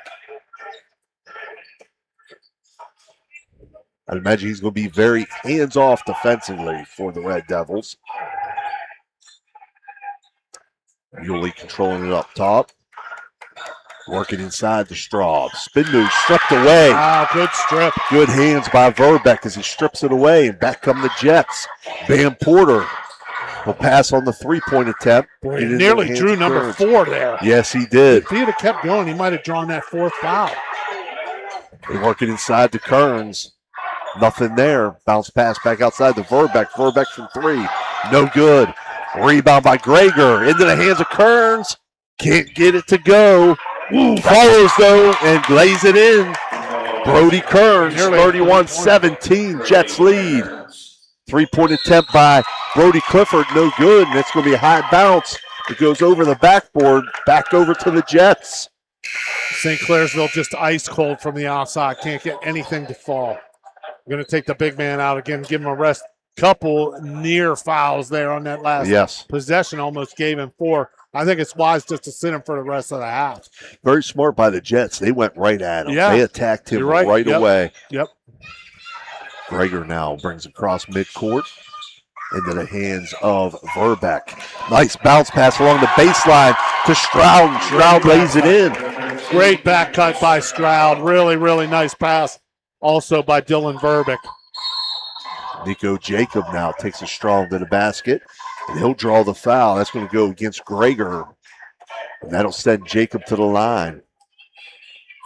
I'd imagine he's going to be very hands-off defensively for the Red Devils. Yulee controlling it up top. Working inside the Straub. Spin move stripped away. Wow, good strip. Good hands by Verbeck as he strips it away, and back come the Jets. Bam Porter will pass on the 3-point attempt. Boy, he nearly drew number 4 there. Yes, he did. If he had kept going, he might have drawn that 4th foul. They're working inside to Kearns. Nothing there. Bounce pass back outside to Verbeck. Verbeck from 3. No good. Rebound by Greger. Into the hands of Kearns. Can't get it to go. Follows, though, and lays it in. Brody Kearns, 31-17. Jets lead. 3-point attempt by Brody Clifford. No good, and it's going to be a high bounce. It goes over the backboard, back over to the Jets. St. Clairsville just ice cold from the outside. Can't get anything to fall. Going to take the big man out again, give him a rest. Couple near fouls there on that last possession. Almost gave him 4. I think it's wise just to sit him for the rest of the half. Very smart by the Jets. They went right at him. Yeah. They attacked him right away. Yep. Greger now brings across midcourt into the hands of Verbeck. Nice bounce pass along the baseline to Stroud. Stroud lays it in. Great back cut by Stroud. Really, really nice pass. Also by Dylan Verbeck. Nico Jacob now takes a strong to the basket, and he'll draw the foul. That's going to go against Greger, and that'll send Jacob to the line.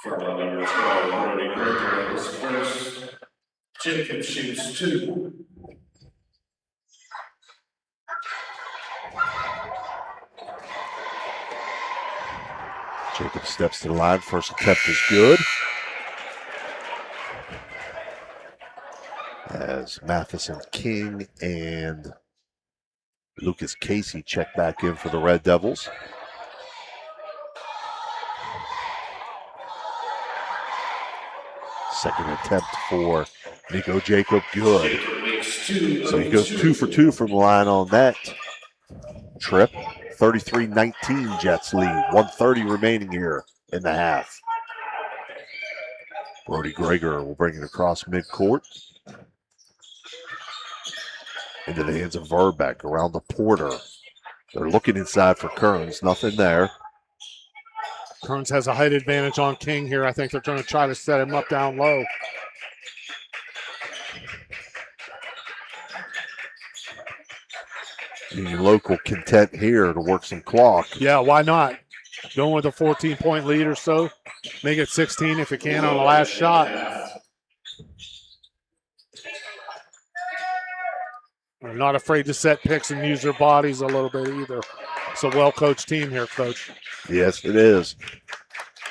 For number 12, Brody Greger is first. Jacob shoots 2. Jacob steps to the line. First attempt is good. As Matheson King and Lucas Casey check back in for the Red Devils. Second attempt for Nico Jacob, good. So he goes 2 for 2 from the line on that trip. 33-19 Jets lead. 1:30 remaining here in the half. Brody Greger will bring it across midcourt. Into the hands of Verbeck around the Porter. They're looking inside for Kearns. Nothing there. Kearns has a height advantage on King here. I think they're going to try to set him up down low. Union Local content here to work some clock. Yeah, why not? Going with a 14-point lead or so. Make it 16 if you can on the last shot. They're not afraid to set picks and use their bodies a little bit either. It's a well-coached team here, Coach. Yes, it is.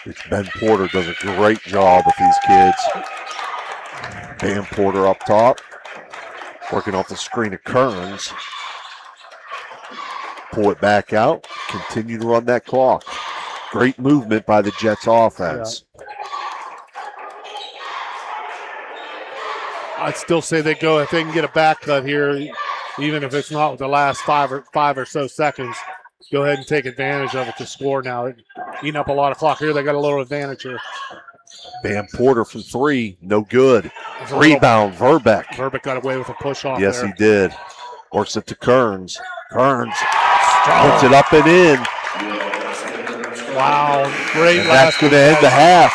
It's Ben Porter does a great job with these kids. Ben Porter up top, working off the screen of Kearns. Pull it back out, continue to run that clock. Great movement by the Jets offense. Yeah. I'd still say they go if they can get a back cut here, even if it's not with the last five or so seconds. Go ahead and take advantage of it to score now. Eating up a lot of clock here. They got a little advantage here. Van Porter from three, no good. Rebound, Verbeck. Verbeck got away with a push off. Yes, there. he did. Works it to Kearns. Kearns puts it up and in. Wow, great. And that's going to end the half.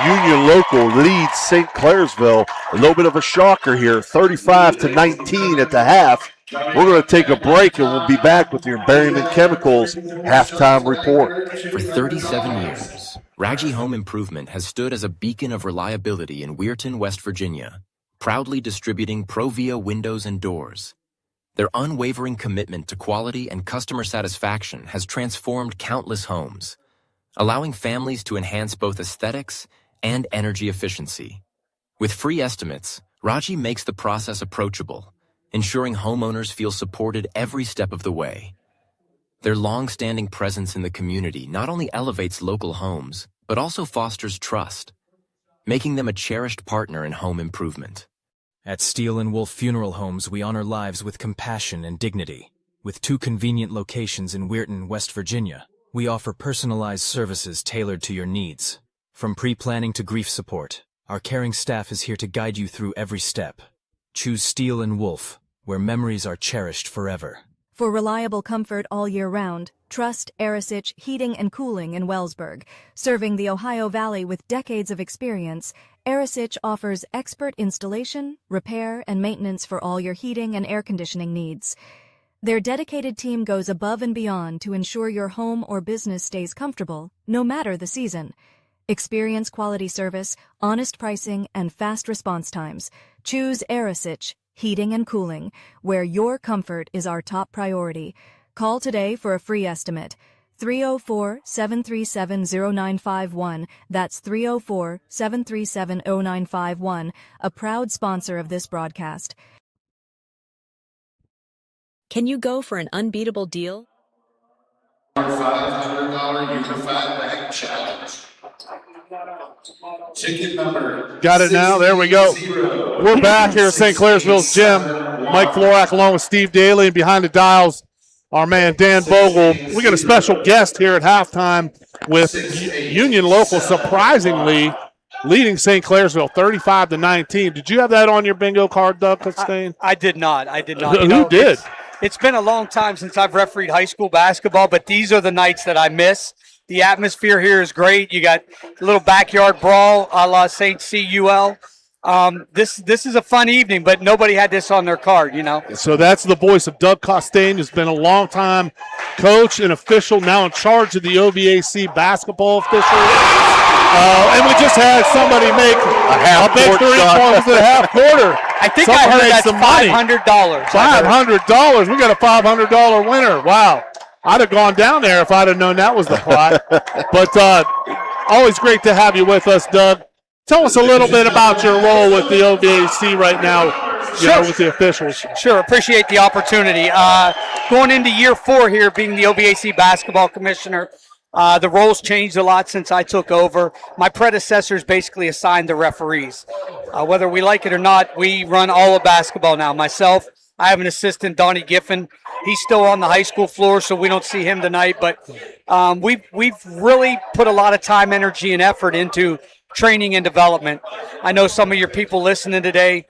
Union Local leads St. Clairsville. A little bit of a shocker here, 35-19 at the half. We're going to take a break, and we'll be back with your Berryman Chemicals halftime report. For 37 years, Raggi Home Improvement has stood as a beacon of reliability in Weirton, West Virginia, proudly distributing Provia windows and doors. Their unwavering commitment to quality and customer satisfaction has transformed countless homes, allowing families to enhance both aesthetics and energy efficiency. With free estimates, Raggi makes the process approachable, ensuring homeowners feel supported every step of the way. Their long-standing presence in the community not only elevates local homes, but also fosters trust, making them a cherished partner in home improvement. At Steel & Wolf Funeral Homes, we honor lives with compassion and dignity. With 2 convenient locations in Weirton, West Virginia, we offer personalized services tailored to your needs. From pre-planning to grief support, our caring staff is here to guide you through every step. Choose Steel & Wolf, where memories are cherished forever. For reliable comfort all year round, trust Arisich Heating and Cooling in Wellsburg. Serving the Ohio Valley with decades of experience, Arisich offers expert installation, repair, and maintenance for all your heating and air conditioning needs. Their dedicated team goes above and beyond to ensure your home or business stays comfortable, no matter the season. Experience quality service, honest pricing, and fast response times. Choose Arisich Heating and Cooling, where your comfort is our top priority. Call today for a free estimate. 304-737-0951. That's 304-737-0951, a proud sponsor of this broadcast. Can you go for an unbeatable deal? $500 Unified Bank Challenge. Ticket number. Got it now. There we go. We're back here at St. Clairsville's gym. Mike Florak along with Steve Daly, and behind the dials, our man Dan Bogle. We got a special guest here at halftime with Union Local surprisingly leading St. Clairsville 35-19. Did you have that on your bingo card, Doug Costain? I did not. Who did? It's been a long time since I've refereed high school basketball, but these are the nights that I miss. The atmosphere here is great. You got a little backyard brawl a la St. CUL. This is a fun evening, but nobody had this on their card, you know. So that's the voice of Doug Costain, who's been a long-time coach and official, now in charge of the OVAC basketball official. And we just had somebody make a big 3 points at a half quarter. I think I heard that's $500. $500. We got a $500 winner. Wow. I'd have gone down there if I'd have known that was the plot. But always great to have you with us, Doug. Tell us a little bit about your role with the OVAC right now, with the officials. Sure, appreciate the opportunity. Going into year 4 here, being the OVAC basketball commissioner, the roles changed a lot since I took over. My predecessors basically assigned the referees. Whether we like it or not, we run all of basketball now. Myself, I have an assistant, Donnie Giffen. He's still on the high school floor, so we don't see him tonight. But we've really put a lot of time, energy, and effort into training and development. I know some of your people listening today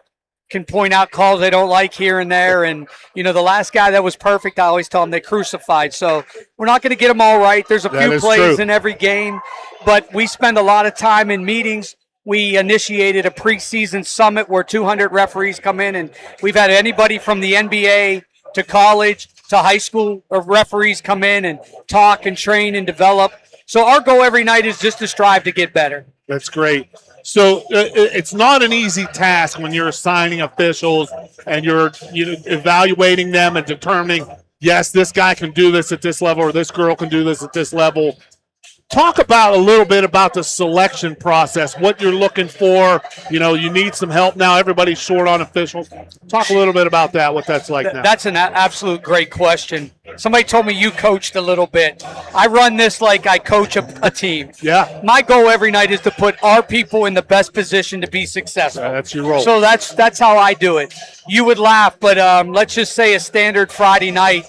can point out calls they don't like here and there. And, the last guy that was perfect, I always tell them they crucified. So we're not going to get them all right. There's a few plays in every game. But we spend a lot of time in meetings. We initiated a preseason summit where 200 referees come in. And we've had anybody from the NBA to college to high school referees come in and talk and train and develop. So our goal every night is just to strive to get better. That's great. So it's not an easy task when you're assigning officials and you're evaluating them and determining, yes, this guy can do this at this level or this girl can do this at this level. Talk about a little bit about the selection process, what you're looking for. You need some help now. Everybody's short on officials. Talk a little bit about that, what that's like now. That's an absolute great question. Somebody told me you coached a little bit. I run this like I coach a team. Yeah. My goal every night is to put our people in the best position to be successful. That's your role. So that's how I do it. You would laugh, but let's just say a standard Friday night,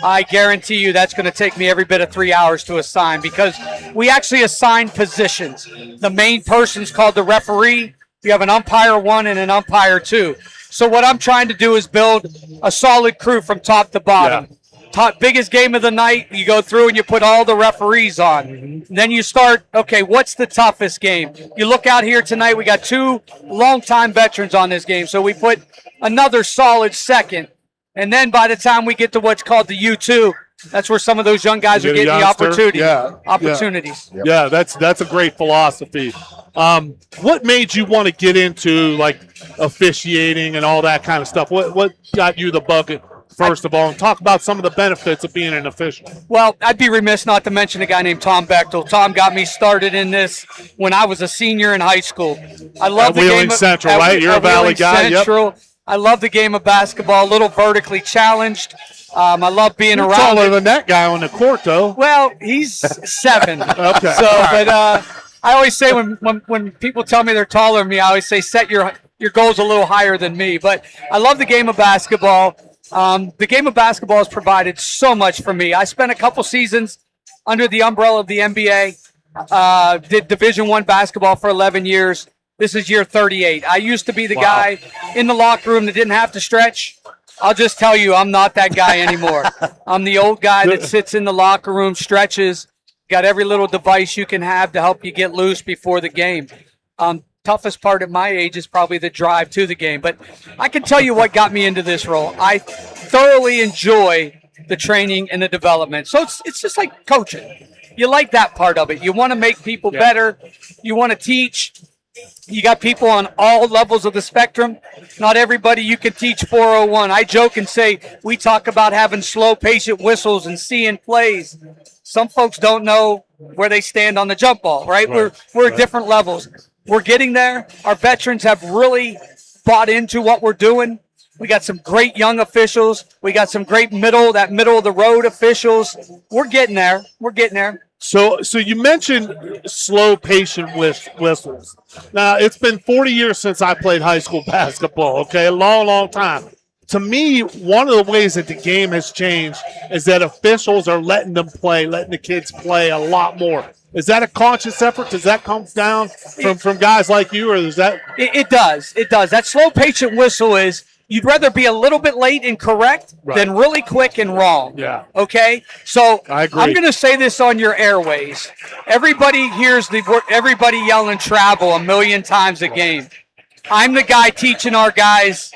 I guarantee you that's going to take me every bit of 3 hours to assign, because we actually assign positions. The main person's called the referee. You have an umpire 1 and an umpire 2. So what I'm trying to do is build a solid crew from top to bottom. Biggest game of the night, you go through and you put all the referees on. Then you start, okay, what's the toughest game? You look out here tonight, we got 2 longtime veterans on this game, so we put another solid second. And then by the time we get to what's called the U2, that's where some of those young guys are getting the opportunities. Yeah, that's a great philosophy. What made you want to get into like officiating and all that kind of stuff? What got you the bug, first of all, and talk about some of the benefits of being an official? Well, I'd be remiss not to mention a guy named Tom Bechtel. Tom got me started in this when I was a senior in high school. I love the Wheeling Central, right? You're a Valley guy. Central. Yep. I love the game of basketball, a little vertically challenged. I love being around. Taller than that guy on the court, though. Well, he's 7. Okay. So, but I always say when people tell me they're taller than me, I always say set your goals a little higher than me. But I love the game of basketball. The game of basketball has provided so much for me. I spent a couple seasons under the umbrella of the NBA. Did Division I basketball for 11 years. This is year 38. I used to be the guy in the locker room that didn't have to stretch. I'll just tell you, I'm not that guy anymore. I'm the old guy that sits in the locker room, stretches, got every little device you can have to help you get loose before the game. Toughest part at my age is probably the drive to the game. But I can tell you what got me into this role. I thoroughly enjoy the training and the development. So it's just like coaching. You like that part of it. You want to make people better. You want to teach. You got people on all levels of the spectrum. Not everybody you can teach 401. I joke and say we talk about having slow, patient whistles and seeing plays. Some folks don't know where they stand on the jump ball, right? We're at different levels. We're getting there. Our veterans have really bought into what we're doing. We got some great young officials. We got some great middle of the road officials. We're getting there. We're getting there. So you mentioned slow, patient whistles. Now, it's been 40 years since I played high school basketball, okay? A long, long time. To me, one of the ways that the game has changed is that officials are letting the kids play a lot more. Is that a conscious effort? Does that come down from guys like you, or is that? It does. It does. That slow, patient whistle is you'd rather be a little bit late and correct than really quick and wrong. Yeah. Okay? So I agree. I'm going to say this on your airways. Everybody hears everybody yelling travel a million times a game. I'm the guy teaching our guys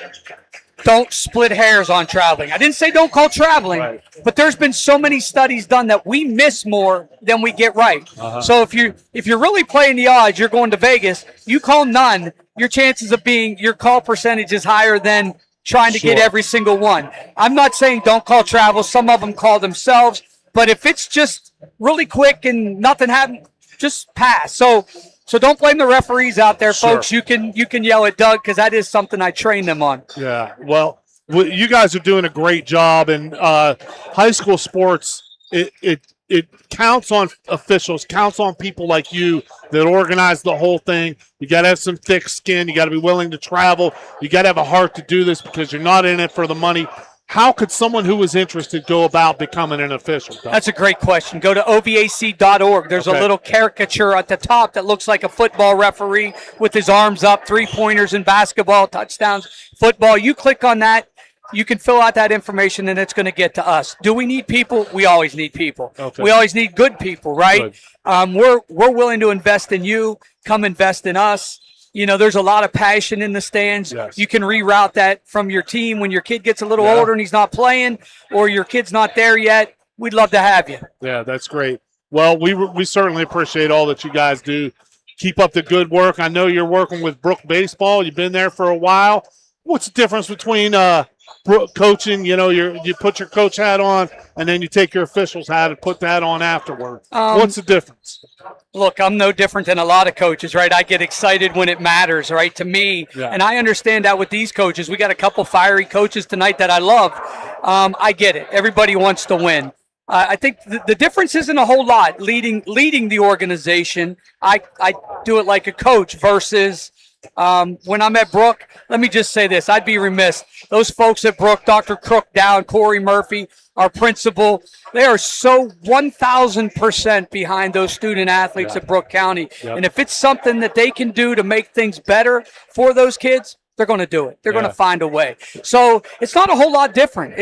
don't split hairs on traveling. I didn't say don't call traveling, but there's been so many studies done that we miss more than we get right. So if you're really playing the odds, you're going to Vegas, you call none, your chances of your call percentage is higher than trying to get every single one. I'm not saying don't call travel. Some of them call themselves, but if it's just really quick and nothing happened, just pass. So don't blame the referees out there, folks. You can yell at Doug because that is something I train them on. Yeah, well, you guys are doing a great job, and high school sports, it counts on officials, counts on people like you that organize the whole thing. You got to have some thick skin. You got to be willing to travel. You got to have a heart to do this because you're not in it for the money. How could someone who is interested go about becoming an official? That's a great question. Go to ovac.org. There's a little caricature at the top that looks like a football referee with his arms up, 3-pointers in basketball, touchdowns, football. You click on that. You can fill out that information, and it's going to get to us. Do we need people? We always need people. We always need good people, right? We're willing to invest in you. Come invest in us. You know, there's a lot of passion in the stands. You can reroute that from your team when your kid gets a little older and he's not playing, or your kid's not there yet. We'd love to have you. Yeah, that's great. Well, we certainly appreciate all that you guys do. Keep up the good work. I know you're working with Brook Baseball. You've been there for a while. What's the difference between coaching, you put your coach hat on and then you take your official's hat and put that on afterward. What's the difference? Look, I'm no different than a lot of coaches, right? I get excited when it matters, right? To me, and I understand that with these coaches. We got a couple fiery coaches tonight that I love. I get it. Everybody wants to win. I think the difference isn't a whole lot. Leading the organization, I do it like a coach versus when I'm at Brook. Let me just say this. I'd be remiss. Those folks at Brook, Dr. Crook down, Corey Murphy, our principal, they are so 1,000% behind those student athletes at Brook County. Yep. And if it's something that they can do to make things better for those kids, they're going to do it. They're going to find a way. So it's not a whole lot different.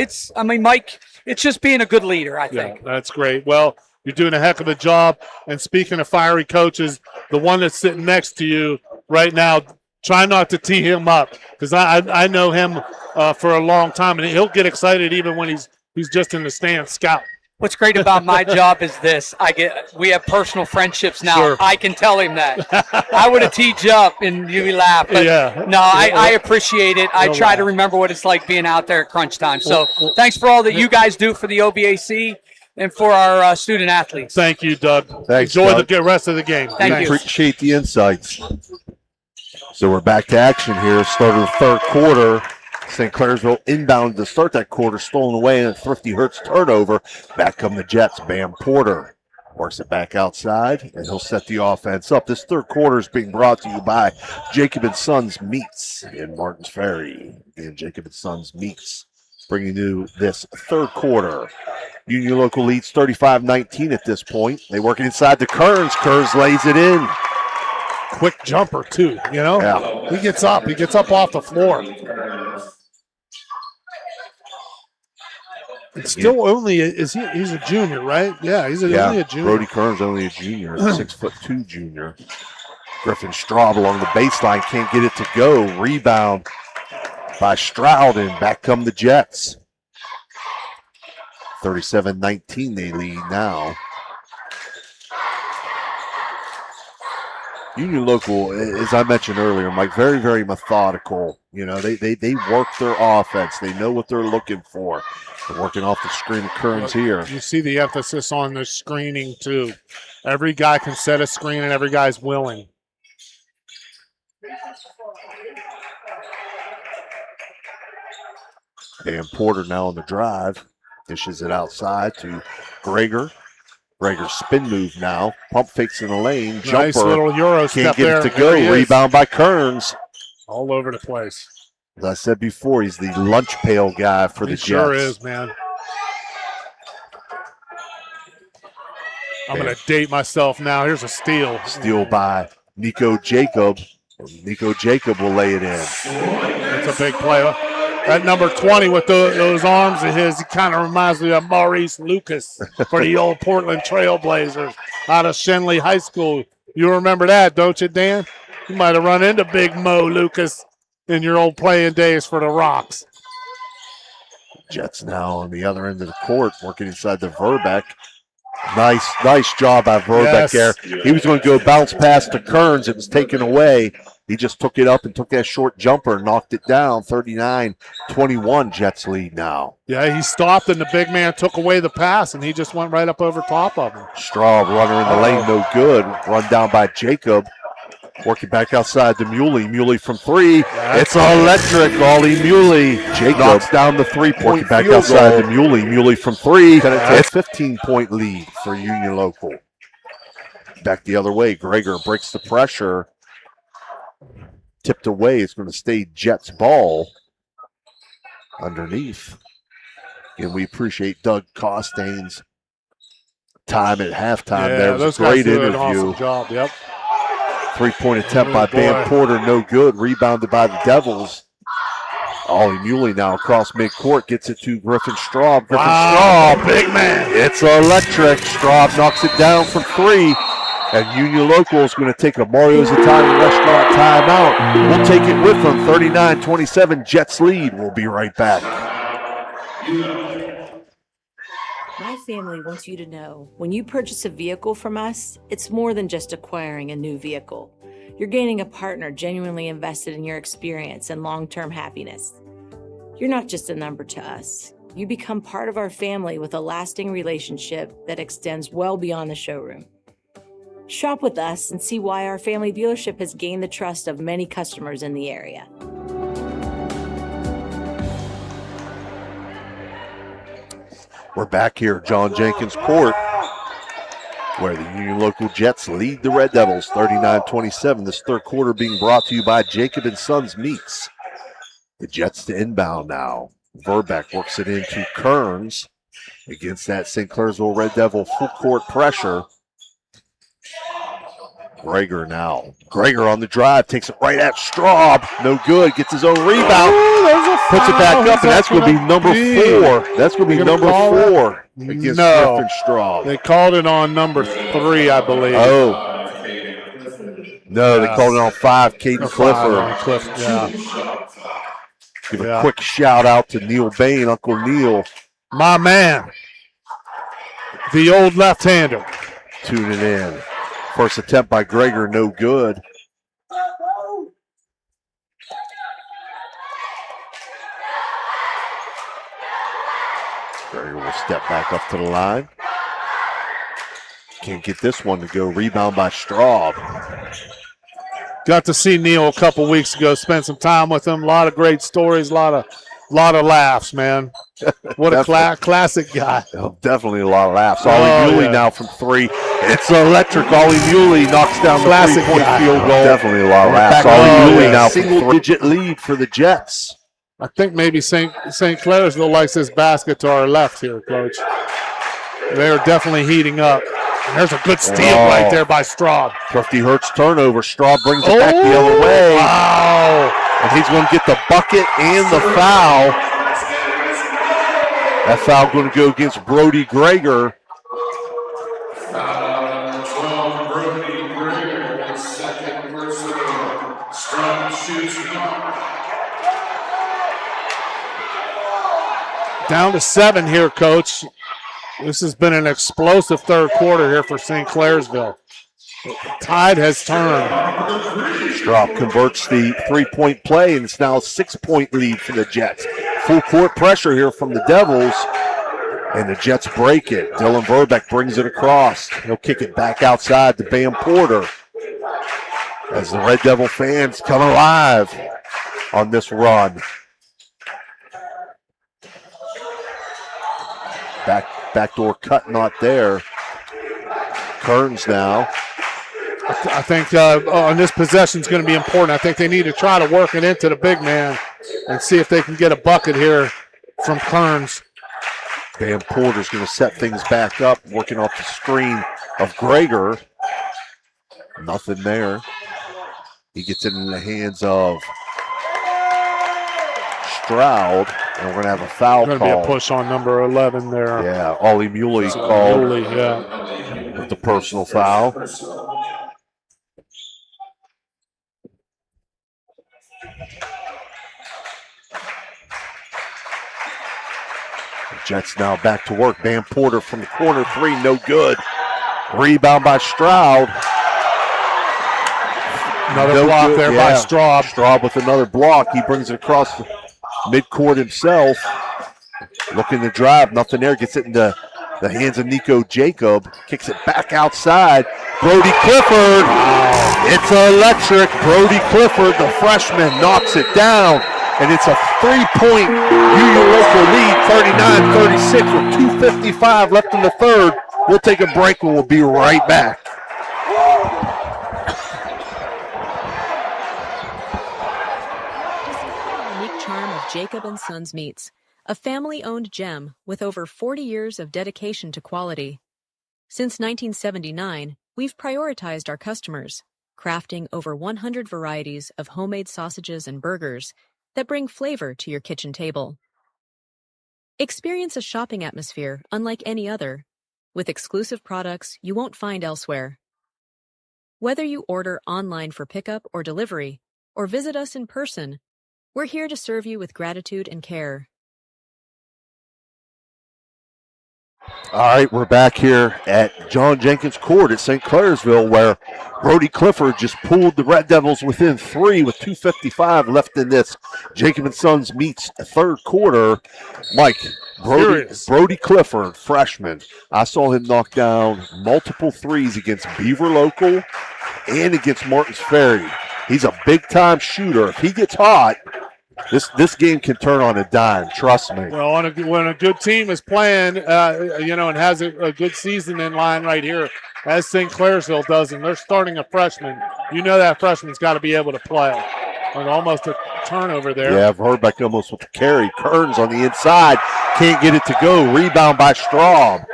Mike, it's just being a good leader, I think. Yeah, that's great. Well, you're doing a heck of a job. And speaking of fiery coaches, the one that's sitting next to you right now, try not to tee him up, because I know him for a long time, and he'll get excited even when he's just in the stands scouting. What's great about my job is this. We have personal friendships now. Sure. I can tell him that. I would have teed you up and you laugh. But I appreciate it. I try to remember what it's like being out there at crunch time. So thanks for all that you guys do for the OVAC and for our student athletes. Thank you, Doug. Thanks, Enjoy Doug. the rest of the game. Thank you. Appreciate the insights. So we're back to action here. Start of the third quarter. St. Clairsville inbound to start that quarter, stolen away, and a Thrifty Hertz turnover. Back come the Jets. Bam Porter works it back outside, and he'll set the offense up. This third quarter is being brought to you by Jacob & Sons Meats in Martins Ferry. And Jacob & Sons Meats bringing you this third quarter. Union Local leads 35-19 at this point. They work it inside to Kearns. Kearns lays it in. Quick jumper, too, Yeah. He gets up. He gets up off the floor. It's still only he's a junior, right? Yeah, he's only a junior. Brody Kearns only a junior, 6'2" junior. Griffin Straub along the baseline, can't get it to go. Rebound by Stroud, and back come the Jets. 37-19 they lead now. Union Local, as I mentioned earlier, Mike, very, very methodical. They work their offense. They know what they're looking for. They're working off the screen of Kearns here. You see the emphasis on the screening, too. Every guy can set a screen, and every guy's willing. And Porter now on the drive. Dishes it outside to Greger. Greger's spin move now. Pump fakes in the lane. Jumper. Nice little Euro step can't get there. it to go. Rebound by Kearns. All over the place. As I said before, he's the lunch pail guy for the Jets. He sure is, man. I'm going to date myself now. Here's a steal. Steal by Nico Jacob. Nico Jacob will lay it in. That's a big play. That number 20 with those arms of his, he kind of reminds me of Maurice Lucas for the old Portland Trailblazers out of Shenley High School. You remember that, don't you, Dan? You might have run into Big Mo Lucas in your old playing days for the Rocks. Jets now on the other end of the court, working inside the Verbeck. Nice job by Verbeck there. He was going to go bounce past to Kearns. It was taken away. He just took it up and took that short jumper and knocked it down. 39-21, Jets lead now. Yeah, he stopped and the big man took away the pass, and he just went right up over top of him. Straub, runner in the lane, no good. Run down by Jacob. Working back outside to Muley. Muley from three. It's electric. Ollie Muley. Jacob knocks down the three-point back outside to Muley. Muley from three. It's a 15-point lead for Union Local. Back the other way. Greger breaks the pressure. Tipped away. It's going to stay Jets ball underneath. And we appreciate Doug Costain's time at halftime. There was a great interview. Awesome job. Yep. Three-point attempt by Bam Porter, no good. Rebounded by the Devils. Ollie Muley now across midcourt, gets it to Griffin Straub. Straub, big man. It's electric. Straub knocks it down from three. And Union Local is going to take a Mario's Italian Restaurant timeout. We'll take it with them. 39-27, Jets lead. We'll be right back. My family wants you to know, when you purchase a vehicle from us, it's more than just acquiring a new vehicle. You're gaining a partner genuinely invested in your experience and long-term happiness. You're not just a number to us. You become part of our family with a lasting relationship that extends well beyond the showroom. Shop with us and see why our family dealership has gained the trust of many customers in the area. We're back here at John Jenkins Court, where the Union Local Jets lead the Red Devils 39-27. This third quarter being brought to you by Jacob & Sons Meats. The Jets to inbound now. Verbeck works it into Kearns against that St. Clairsville Red Devil full court pressure. Greger now. Greger on the drive, takes it right at Straub. No good, gets his own rebound. Puts it back up, and that's going to be number 4. That's going to be number 4 against Griffin Straub. They called it on number 3, I believe. Oh. No, they called it on 5, Caden Clifford. Give a quick shout out to Neil Bain, Uncle Neil. My man. The old left-hander. Tuning in. First attempt by Greger, no good. Greger will step back up to the line. Can't get this one to go. Rebound by Straub. Got to see Neil a couple weeks ago, spent some time with him. A lot of great stories, a lot of laughs, man. What a classic guy. Oh, definitely a lot of laughs. Ollie Muley now from 3. It's electric. Ollie Muley knocks down the three-point field goal. Definitely a lot of laughs. Ollie Muley now from single-digit lead for the Jets. I think maybe St. Clairsville likes this basket to our left here, Coach. They're definitely heating up. And there's a good steal right there by Straub. Thrifty Hurts turnover. Straub brings it back the other way. Wow. And he's going to get the bucket and the foul. That foul going to go against Brody Greger. 12, Brody Greger, second personal. Straub shoots. Down to 7 here, Coach. This has been an explosive third quarter here for St. Clairsville. The tide has turned. Straub converts the three-point play, and it's now a 6-point lead for the Jets. Full court pressure here from the Devils, and the Jets break it. Dylan Verbeck brings it across. He'll kick it back outside to Bam Porter as the Red Devil fans come alive on this run. Backdoor cut not there. Kearns now. I think on this possession is going to be important. I think they need to try to work it into the big man and see if they can get a bucket here from Kearns. Bam Porter's going to set things back up, working off the screen of Greger. Nothing there. He gets it in the hands of Stroud, and we're going to have a foul call. Going to be a push on number 11 there. Yeah, Ollie Muley called yeah, with the personal foul. Jets now back to work. Bam Porter from the corner 3, no good. Rebound by Stroud. Another block there by Straub. Straub with another block. He brings it across the midcourt himself. Looking to drive, nothing there. Gets it into the hands of Nico Jacob. Kicks it back outside. Brody Clifford. It's electric. Brody Clifford, the freshman, knocks it down. And it's a 3-point Union Local lead, 39-36 with 2:55 left in the third. We'll take a break and we'll be right back. The unique charm of Jacob & Sons Meats, a family-owned gem with over 40 years of dedication to quality. Since 1979, we've prioritized our customers, crafting over 100 varieties of homemade sausages and burgers that bring flavor to your kitchen table. Experience a shopping atmosphere unlike any other, with exclusive products you won't find elsewhere. Whether you order online for pickup or delivery, or visit us in person, we're here to serve you with gratitude and care. All right, we're back here at John Jenkins Court at St. Clairsville, where Brody Clifford just pulled the Red Devils within 3 with 2:55 left in this Jacob & Sons meets third quarter. Mike, Brody Clifford, freshman. I saw him knock down multiple threes against Beaver Local and against Martins Ferry. He's a big-time shooter. If he gets hot, this game can turn on a dime, trust me. Well, when a good team is playing, and has a good season in line right here, as St. Clairsville does, and they're starting a freshman, that freshman's got to be able to play. And almost a turnover there. Yeah, Verbeck almost with the carry. Kearns on the inside, can't get it to go. Rebound by Straub.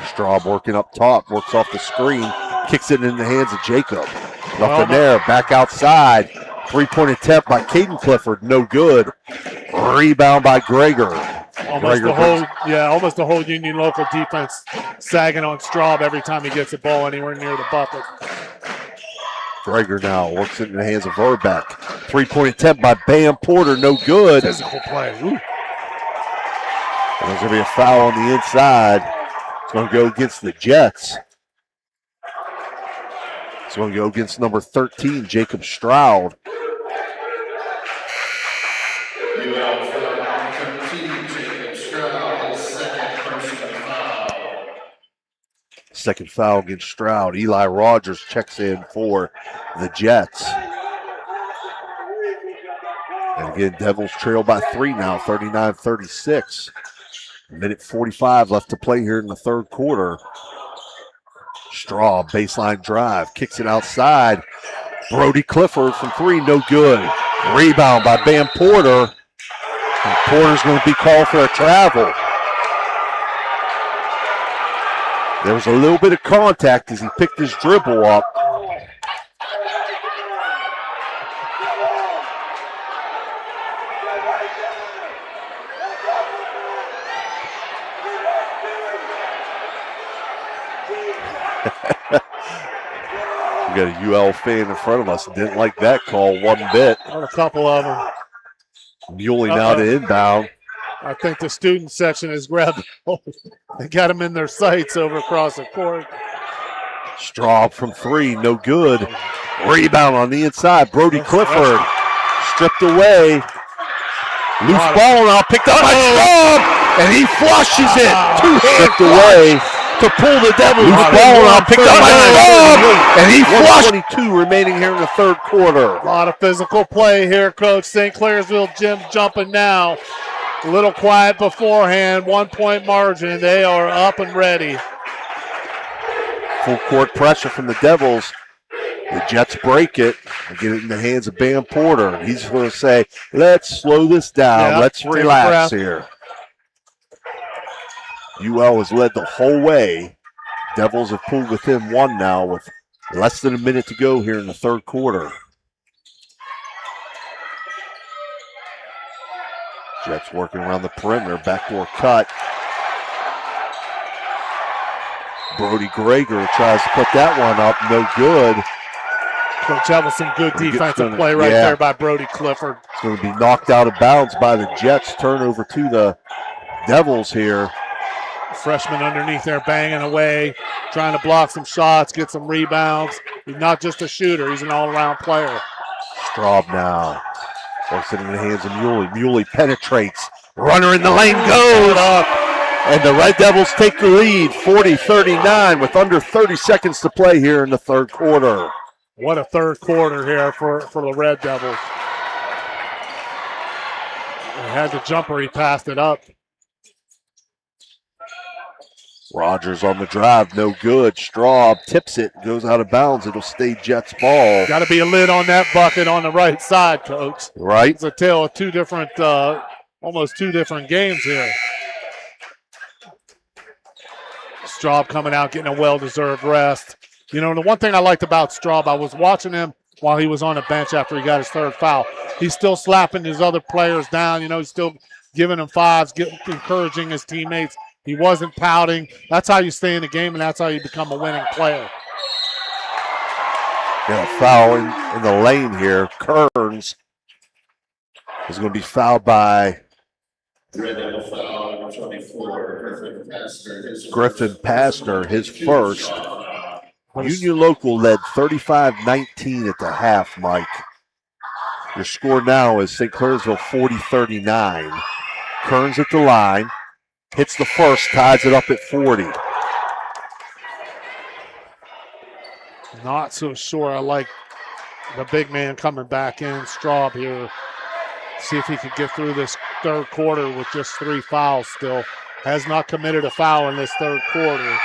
Straub working up top, works off the screen, kicks it in the hands of Jacob. Nothing there, back outside. Three-point attempt by Caden Clifford, no good. Rebound by Greger. Almost the whole Union Local defense sagging on Straub every time he gets the ball anywhere near the bucket. Greger now works it in the hands of Verbeck. Three-point attempt by Bam Porter, no good. Physical play. Ooh. There's going to be a foul on the inside. It's going to go against the Jets. It's going to go against number 13, Jacob Stroud. Second foul against Stroud. Eli Rogers checks in for the Jets. And again, Devils trail by 3 now, 39-36. Minute 45 left to play here in the third quarter. Straub, baseline drive, kicks it outside. Brody Clifford from 3, no good. Rebound by Bam Porter. And Porter's going to be called for a travel. There was a little bit of contact as he picked his dribble up. We got a UL fan in front of us. Didn't like that call one bit. A couple of them. Muley now to inbound. I think the student section has grabbed them. They got them in their sights over across the court. Straub from 3, no good. Rebound on the inside. Brody Clifford stripped away. Loose ball now picked up by Straub, and he flushes it. Stripped away to pull the Devils. Loose ball now picked up by Straub, and he flushed. 22 remaining here in the third quarter. A lot of physical play here, Coach. St. Clairsville Jim jumping now. A little quiet beforehand, 1-point margin. They are up and ready. Full court pressure from the Devils. The Jets break it and get it in the hands of Bam Porter. He's going to say, let's slow this down. Yeah, let's relax here. UL has led the whole way. Devils have pulled within 1 now with less than a minute to go here in the third quarter. Jets working around the perimeter, backdoor cut. Brody Greger tries to put that one up, no good. Coach, that was some good defensive play right there by Brody Clifford. It's going to be knocked out of bounds by the Jets. Turnover to the Devils here. Freshman underneath there banging away, trying to block some shots, get some rebounds. He's not just a shooter, he's an all-around player. Straub now. Works it in the hands of Muley. Muley penetrates. Runner in the lane goes up. And the Red Devils take the lead, 40-39, with under 30 seconds to play here in the third quarter. What a third quarter here for the Red Devils. He had the jumper, he passed it up. Rogers on the drive, no good. Straub tips it, goes out of bounds. It'll stay Jets ball. Got to be a lid on that bucket on the right side, Coach. Right. It's a tale of almost two different games here. Straub coming out, getting a well-deserved rest. You know, the one thing I liked about Straub, I was watching him while he was on the bench after he got his third foul. He's still slapping his other players down. You know, he's still giving them fives, encouraging his teammates. He wasn't pouting. That's how you stay in the game, and that's how you become a winning player. Yeah, foul in the lane here. Kearns is going to be fouled by Red Devil foul, number 24, Griffin Pastor, his first. Union Local led 35-19 at the half, Mike. Your score now is St. Clairsville 40-39. Kearns at the line, hits the first, ties it up at 40. Not so sure I like the big man coming back in, Straub here. See if he can get through this third quarter with just 3 fouls still. Has not committed a foul in this third quarter.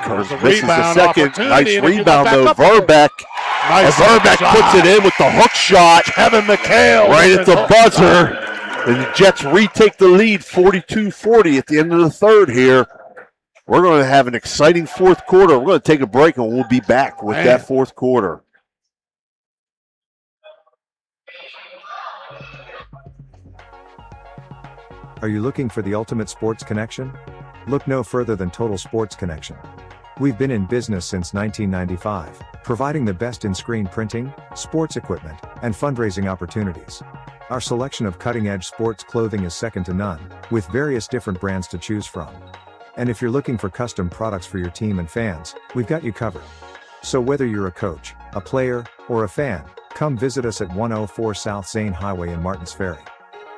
Kearns misses the second. Nice rebound, though. Verbeck. Nice and Verbeck puts it in with the hook shot. Kevin McHale. Right at the buzzer. And the Jets retake the lead 42-40 at the end of the third here. We're going to have an exciting fourth quarter. We're going to take a break, and we'll be back with that fourth quarter. Are you looking for the ultimate sports connection? Look no further than Total Sports Connection. We've been in business since 1995, providing the best in screen printing, sports equipment, and fundraising opportunities. Our selection of cutting-edge sports clothing is second to none, with various different brands to choose from. And if you're looking for custom products for your team and fans, we've got you covered. So whether you're a coach, a player, or a fan, come visit us at 104 South Zane Highway in Martins Ferry.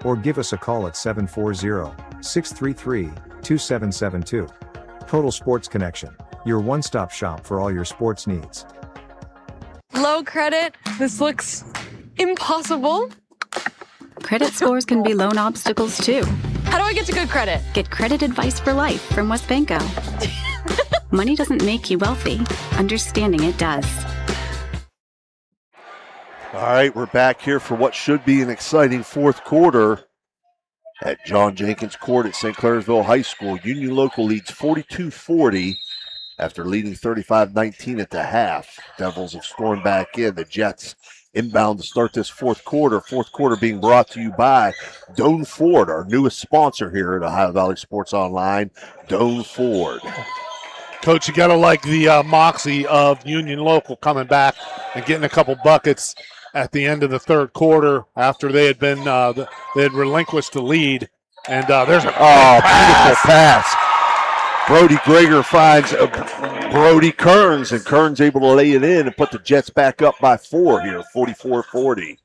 Or give us a call at 740-633-2772. Total Sports Connection, your one-stop shop for all your sports needs. Low credit? This looks impossible. Credit scores can be loan obstacles too. How do I get to good credit? Get credit advice for life from WestBanco. Money doesn't make you wealthy. Understanding it does. All right, we're back here for what should be an exciting fourth quarter at John Jenkins Court at St. Clairsville High School. Union Local leads 42-40 after leading 35-19 at the half. Devils have stormed back in. The Jets inbound to start this fourth quarter. Fourth quarter being brought to you by Doane Ford, our newest sponsor here at Ohio Valley Sports Online, Doane Ford. Coach, you got to like the moxie of Union Local coming back and getting a couple buckets at the end of the third quarter after they had been they had relinquished the lead. And there's a beautiful pass. Brody Greger finds Brody Kearns, and Kearns able to lay it in and put the Jets back up by 4 here, 44-40.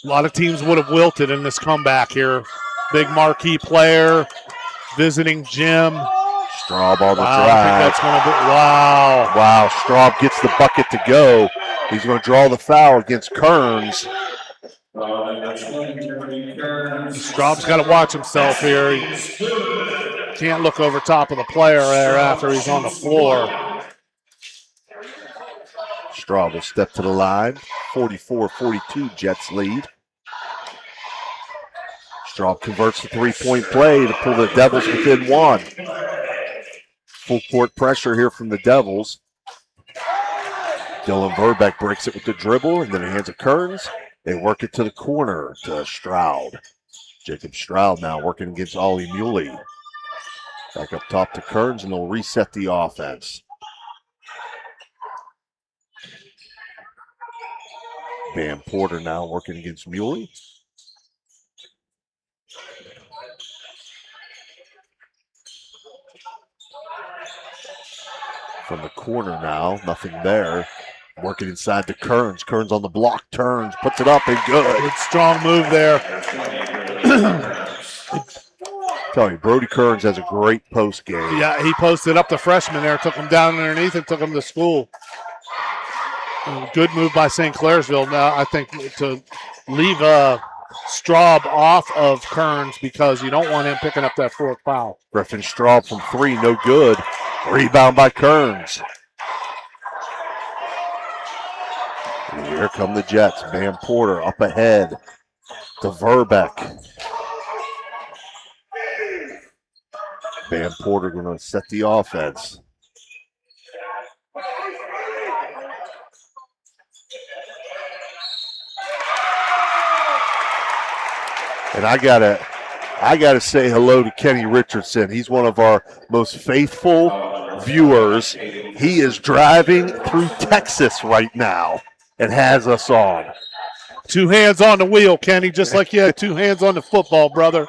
A lot of teams would have wilted in this comeback here. Big marquee player, visiting Jim. Straub on the drive. I think that's going to be, wow. Wow, Straub gets the bucket to go. He's going to draw the foul against Kearns. Straub's got to watch himself here. He can't look over top of the player there after he's on the floor. Straub will step to the line. 44-42, Jets lead. Straub converts the three-point play to pull the Devils within 1. Full court pressure here from the Devils. Dylan Verbeck breaks it with the dribble, and then he hands it Kearns. They work it to the corner to Stroud. Jacob Stroud now working against Ollie Muley. Back up top to Kearns, and they'll reset the offense. Bam Porter now working against Muley. From the corner now, nothing there. Working inside to Kearns. Kearns on the block, turns, puts it up, and good. Good strong move there. Tell you, Brody Kearns has a great post game. Yeah, he posted up the freshman there, took him down underneath and took him to school. Good move by St. Clairsville now, I think, to leave Straub off of Kearns because you don't want him picking up that fourth foul. Griffin Straub from 3, no good. Rebound by Kearns. And here come the Jets. Bam Porter up ahead to Verbeck. Bam Porter going to set the offense. And I gotta say hello to Kenny Richardson. He's one of our most faithful viewers. He is driving through Texas right now and has us on. 2 hands on the wheel, Kenny, just like you had 2 hands on the football, brother.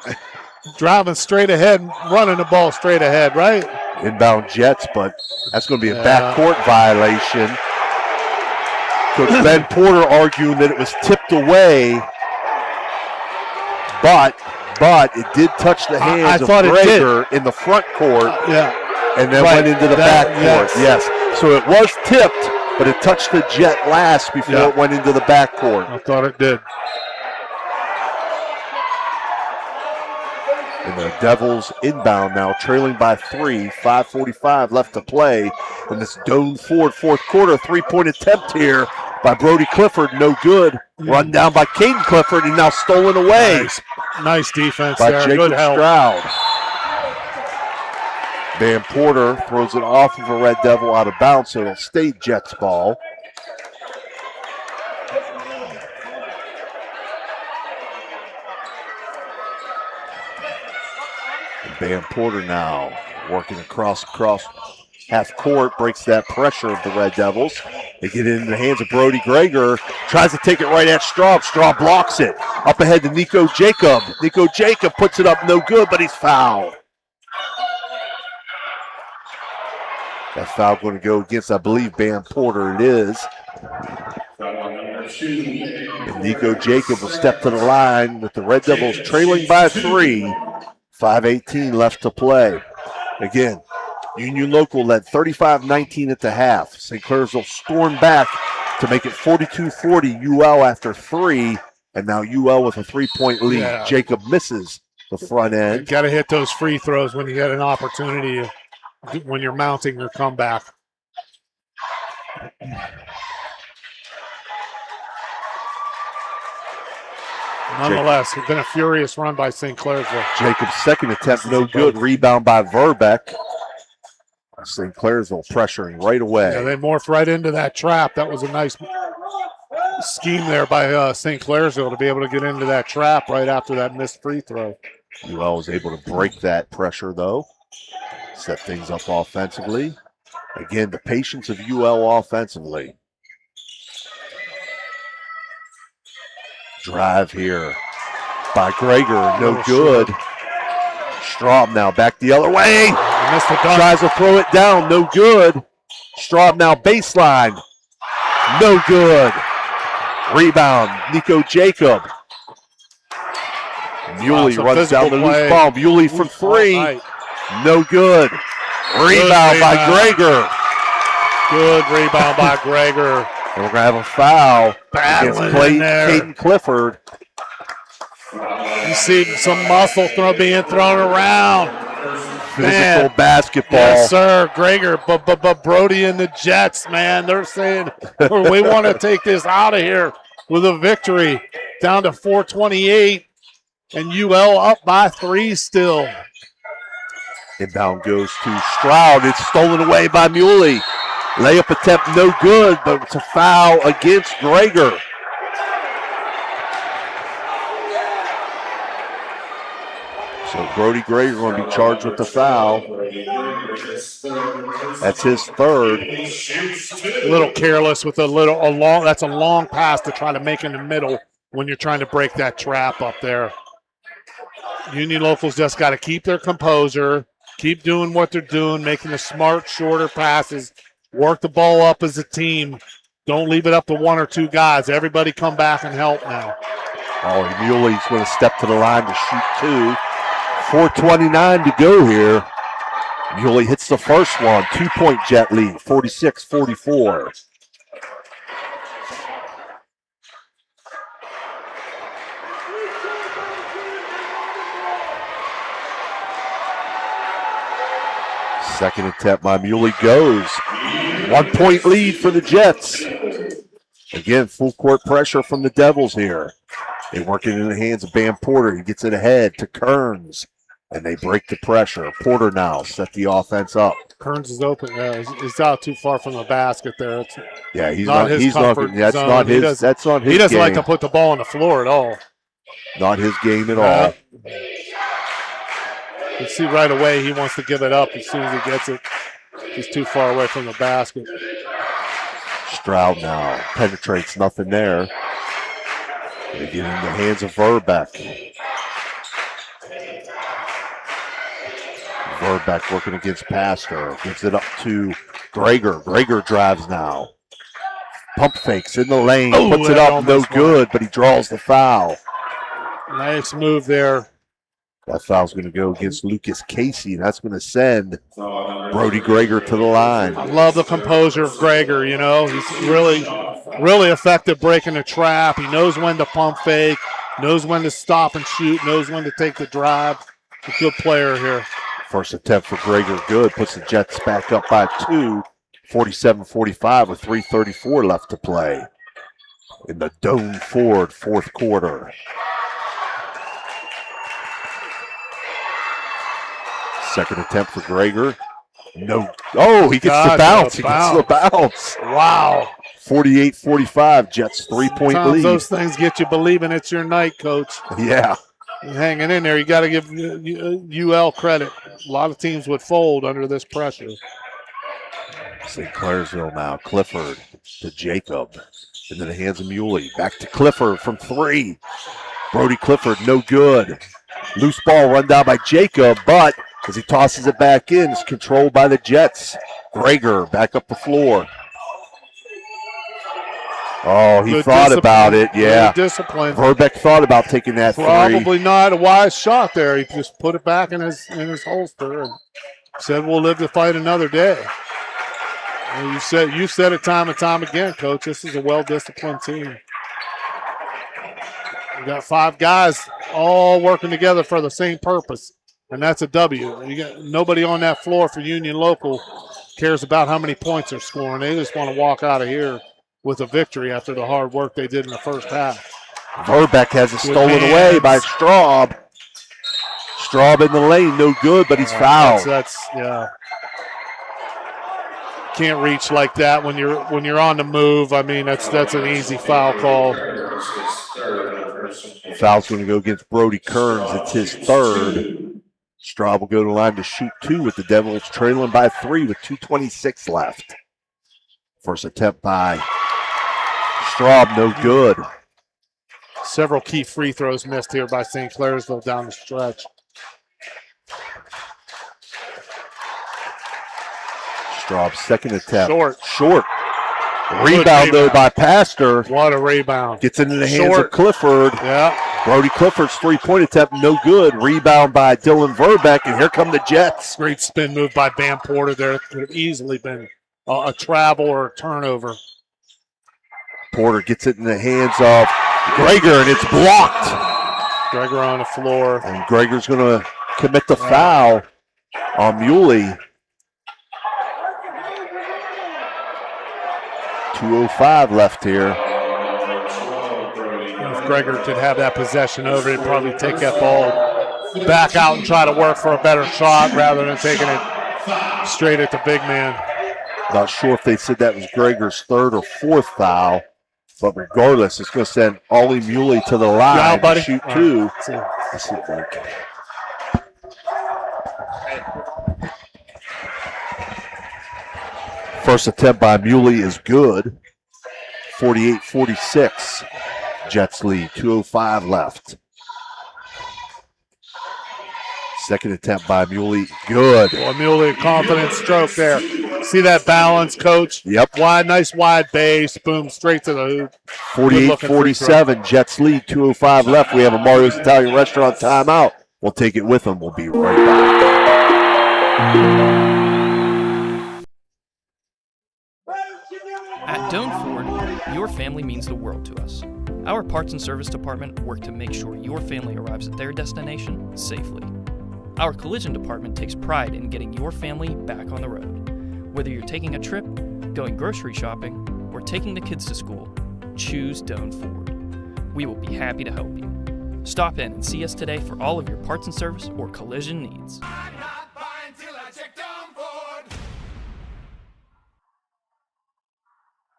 Driving straight ahead and running the ball straight ahead, right? Inbound Jets, but that's going to be a backcourt violation. Coach Ben Porter arguing that it was tipped away, but it did touch the hands of Greger in the front court. And then went into the back court. Yes. So it was tipped, but it touched the Jet last before it went into the back court. I thought it did. And the Devils inbound now, trailing by 3, 5:45 left to play in this Doane Ford fourth quarter. 3-point attempt here by Brody Clifford, no good. Run down by Caden Clifford, and now stolen away. Nice defense by there. Jacob Good help. Stroud. Van Porter throws it off of a Red Devil out of bounds, so it'll stay Jets ball. Van Porter now working across half court, breaks that pressure of the Red Devils. They get it in the hands of Brody Greger, tries to take it right at Straub. Straub blocks it. Up ahead to Nico Jacob. Nico Jacob puts it up, no good, but he's fouled. That foul going to go against, I believe, Van Porter. It is. And Nico Jacob will step to the line with the Red Devils trailing by 3. 5:18 left to play. Again, Union Local led 35-19 at the half. St. Clairsville stormed back to make it 42-40 UL after 3, and now UL with a 3-point lead. Yeah. Jacob misses the front end. You got to hit those free throws when you get an opportunity, when you're mounting your comeback. Nonetheless, it's been a furious run by St. Clairsville. Jacob's second attempt, no good. Rebound by Verbeck. St. Clairsville pressuring right away. Yeah, they morphed right into that trap. That was a nice scheme there by St. Clairsville to be able to get into that trap right after that missed free throw. UL was able to break that pressure, though. Set things up offensively. Again, the patience of UL offensively. Drive here by Greger, no good. Straub now back the other way. Missed the dunk. Tries to throw it down, no good. Straub now baseline, no good. Rebound, Nico Jacob. Muley runs down the loose ball. Muley from 3, no good. Rebound by Greger. Good rebound by Greger. And we're going to have a foul against Caden Clifford. You see some muscle being thrown around. Physical basketball. Yes, sir. Greger, but Brody and the Jets, man, they're saying, we want to take this out of here with a victory. Down to 4:28, and UL up by 3 still. Inbound goes to Stroud. It's stolen away by Muley. Layup attempt no good, but it's a foul against Greger. So Brody Greger going to be charged with the foul. That's his third. A little careless with that's a long pass to try to make in the middle when you're trying to break that trap up there. Union Locals just got to keep their composure, keep doing what they're doing, making the smart, shorter passes. Work the ball up as a team. Don't leave it up to 1 or 2 guys. Everybody come back and help now. Oh, Muley's going to step to the line to shoot 2. 4:29 to go here. Muley hits the first one. 2-point Jet lead, 46-44. Second attempt by Muley goes. 1-point lead for the Jets. Again, full court pressure from the Devils here. They work it in the hands of Van Porter. He gets it ahead to Kearns, and they break the pressure. Porter now set the offense up. Kearns is open. He's out too far from the basket there. He's not his comfort zone. That's not his He doesn't game. like to put the ball on the floor at all. Not his game at all. You see right away he wants to give it up as soon as he gets it. He's too far away from the basket. Stroud now penetrates, nothing there. They get in the hands of Verbeck. Verbeck working against Pastor. Gives it up to Greger. Greger drives now. Pump fakes in the lane. Puts it up. No good, but he draws the foul. Nice move there. That foul's going to go against Lucas Casey. That's going to send Brody Greger to the line. I love the composure of Greger. You know, he's really effective breaking the trap. He knows when to pump fake, knows when to stop and shoot, knows when to take the drive. A good player here. First attempt for Greger, good. Puts the Jets back up by 2, 47-45 with 3:34 left to play in the Doane Ford fourth quarter. Second attempt for Greger. No. Oh, he gets the bounce. He gets the bounce. Wow. 48-45, Jets 3-point lead. Those things get you believing it's your night, Coach. Yeah. You're hanging in there. You got to give UL credit. A lot of teams would fold under this pressure. St. Clairsville now. Clifford to Jacob. Into the hands of Muley. Back to Clifford from 3. Brody Clifford, no good. Loose ball run down by Jacob, but as he tosses it back in, it's controlled by the Jets. Greger back up the floor. Oh, he thought about it, yeah. Discipline. Verbeck thought about taking that Probably not a wise shot there. He just put it back in his holster and said, "We'll live to fight another day." And you said it time and time again, Coach. This is a well-disciplined team. We got 5 guys all working together for the same purpose, and that's a W. You got nobody on that floor for Union Local cares about how many points they're scoring. They just want to walk out of here with a victory after the hard work they did in the first half. Verbeck has it stolen away by Straub. Straub in the lane, no good, but he's fouled. That's can't reach like that when you're on the move. I mean, that's an easy foul call. Foul's going to go against Brody Kearns. It's his third. Straub will go to the line to shoot 2 with the Devils trailing by 3 with 2:26 left. First attempt by Straub, no good. Several key free throws missed here by St. Clairsville down the stretch. Straub's second attempt. Short. Rebound, though, by Pastor. What a rebound. Gets into the hands of Clifford. Yeah. Brody Clifford's three-point attempt, no good. Rebound by Dylan Verbeck, and here come the Jets. Great spin move by Bam Porter there. Could have easily been a travel or a turnover. Porter gets it in the hands of Greger, and it's blocked. Greger on the floor. And Greger's going to commit the foul on Muley. 2:05 left here. If Greger could have that possession over, he'd probably take that ball back out and try to work for a better shot rather than taking it straight at the big man. Not sure if they said that was Greger's third or fourth foul, but regardless, it's going to send Ollie Muley to the line to shoot 2. Let's see it, Mike. First attempt by Muley is good. 48-46. Jets lead. 2:05 left. Second attempt by Muley. Good. Boy, Muley, confident stroke there. See that balance, Coach? Yep. Nice wide base. Boom, straight to the hoop. 48-47. Jets lead. 2:05 left. We have a Mario's Italian Restaurant timeout. We'll take it with them. We'll be right back. At Doane Ford, your family means the world to us. Our parts and service department work to make sure your family arrives at their destination safely. Our collision department takes pride in getting your family back on the road. Whether you're taking a trip, going grocery shopping, or taking the kids to school, choose Doane Ford. We will be happy to help you. Stop in and see us today for all of your parts and service or collision needs.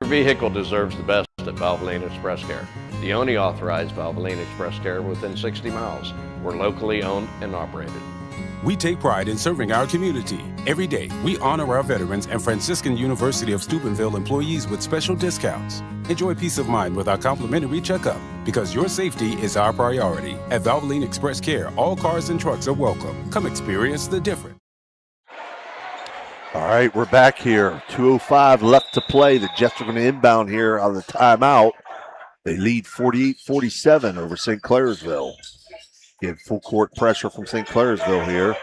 Your vehicle deserves the best at Valvoline Express Care, the only authorized Valvoline Express Care within 60 miles. We're locally owned and operated. We take pride in serving our community. Every day, we honor our veterans and Franciscan University of Steubenville employees with special discounts. Enjoy peace of mind with our complimentary checkup because your safety is our priority. At Valvoline Express Care, all cars and trucks are welcome. Come experience the difference. All right, we're back here. 2:05 left to play. The Jets are going to inbound here on the timeout. They lead 48-47 over St. Clairsville. Get full court pressure from St. Clairsville here.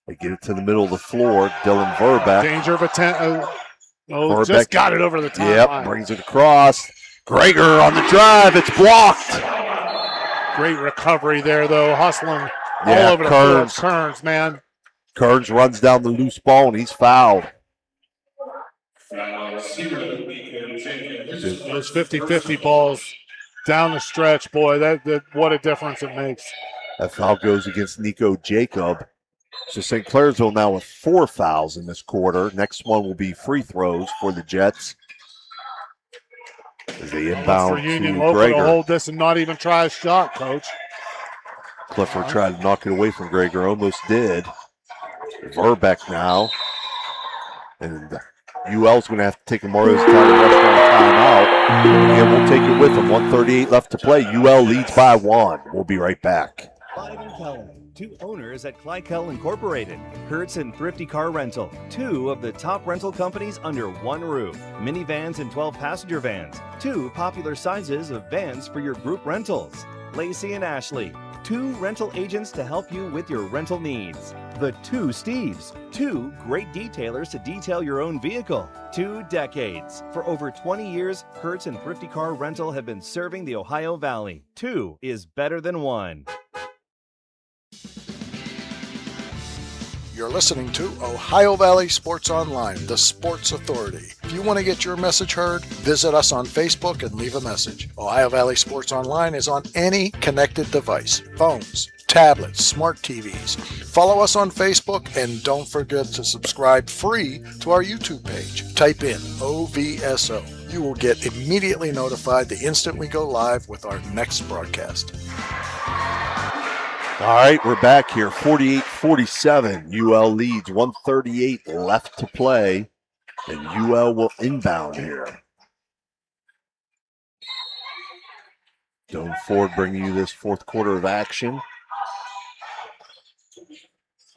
They get it to the middle of the floor. Dylan Verbeck. Danger of a just got it over the top line. Brings it across. Greger on the drive. It's blocked. Great recovery there, though. Hustling all over the floor. Kearns, man. Kearns runs down the loose ball, and he's fouled. Those 50-50 balls down the stretch, boy, that what a difference it makes. That foul goes against Nico Jacob. So St. Clairsville now with 4 fouls in this quarter. Next one will be free throws for the Jets. As they inbound to Union Greger. To hold this and not even try a shot, Coach. Clifford tried to knock it away from Greger, almost did. Verbeck now. And UL's going to have to take a Mario's timeout. And we'll take it with them. 1:38 left to play. UL leads by 1. We'll be right back. Clive and Kellen, 2 owners at Clykel Incorporated. Hertz and Thrifty Car Rental, 2 of the top rental companies under one roof. Minivans and 12-passenger vans, 2 popular sizes of vans for your group rentals. Lacey and Ashley, 2 rental agents to help you with your rental needs. The 2 Steves, 2 great detailers to detail your own vehicle. 2 decades. For over 20 years, Hertz and Thrifty Car Rental have been serving the Ohio Valley. 2 is better than 1. You're listening to Ohio Valley Sports Online, the sports authority. If you want to get your message heard, visit us on Facebook and leave a message. Ohio Valley Sports Online is on any connected device, phones, tablets, smart TVs. Follow us on Facebook and don't forget to subscribe free to our YouTube page. Type in OVSO. You will get immediately notified the instant we go live with our next broadcast. All right, we're back here. 48-47. UL leads. 1:38 left to play. And UL will inbound here. Doan Ford bringing you this fourth quarter of action.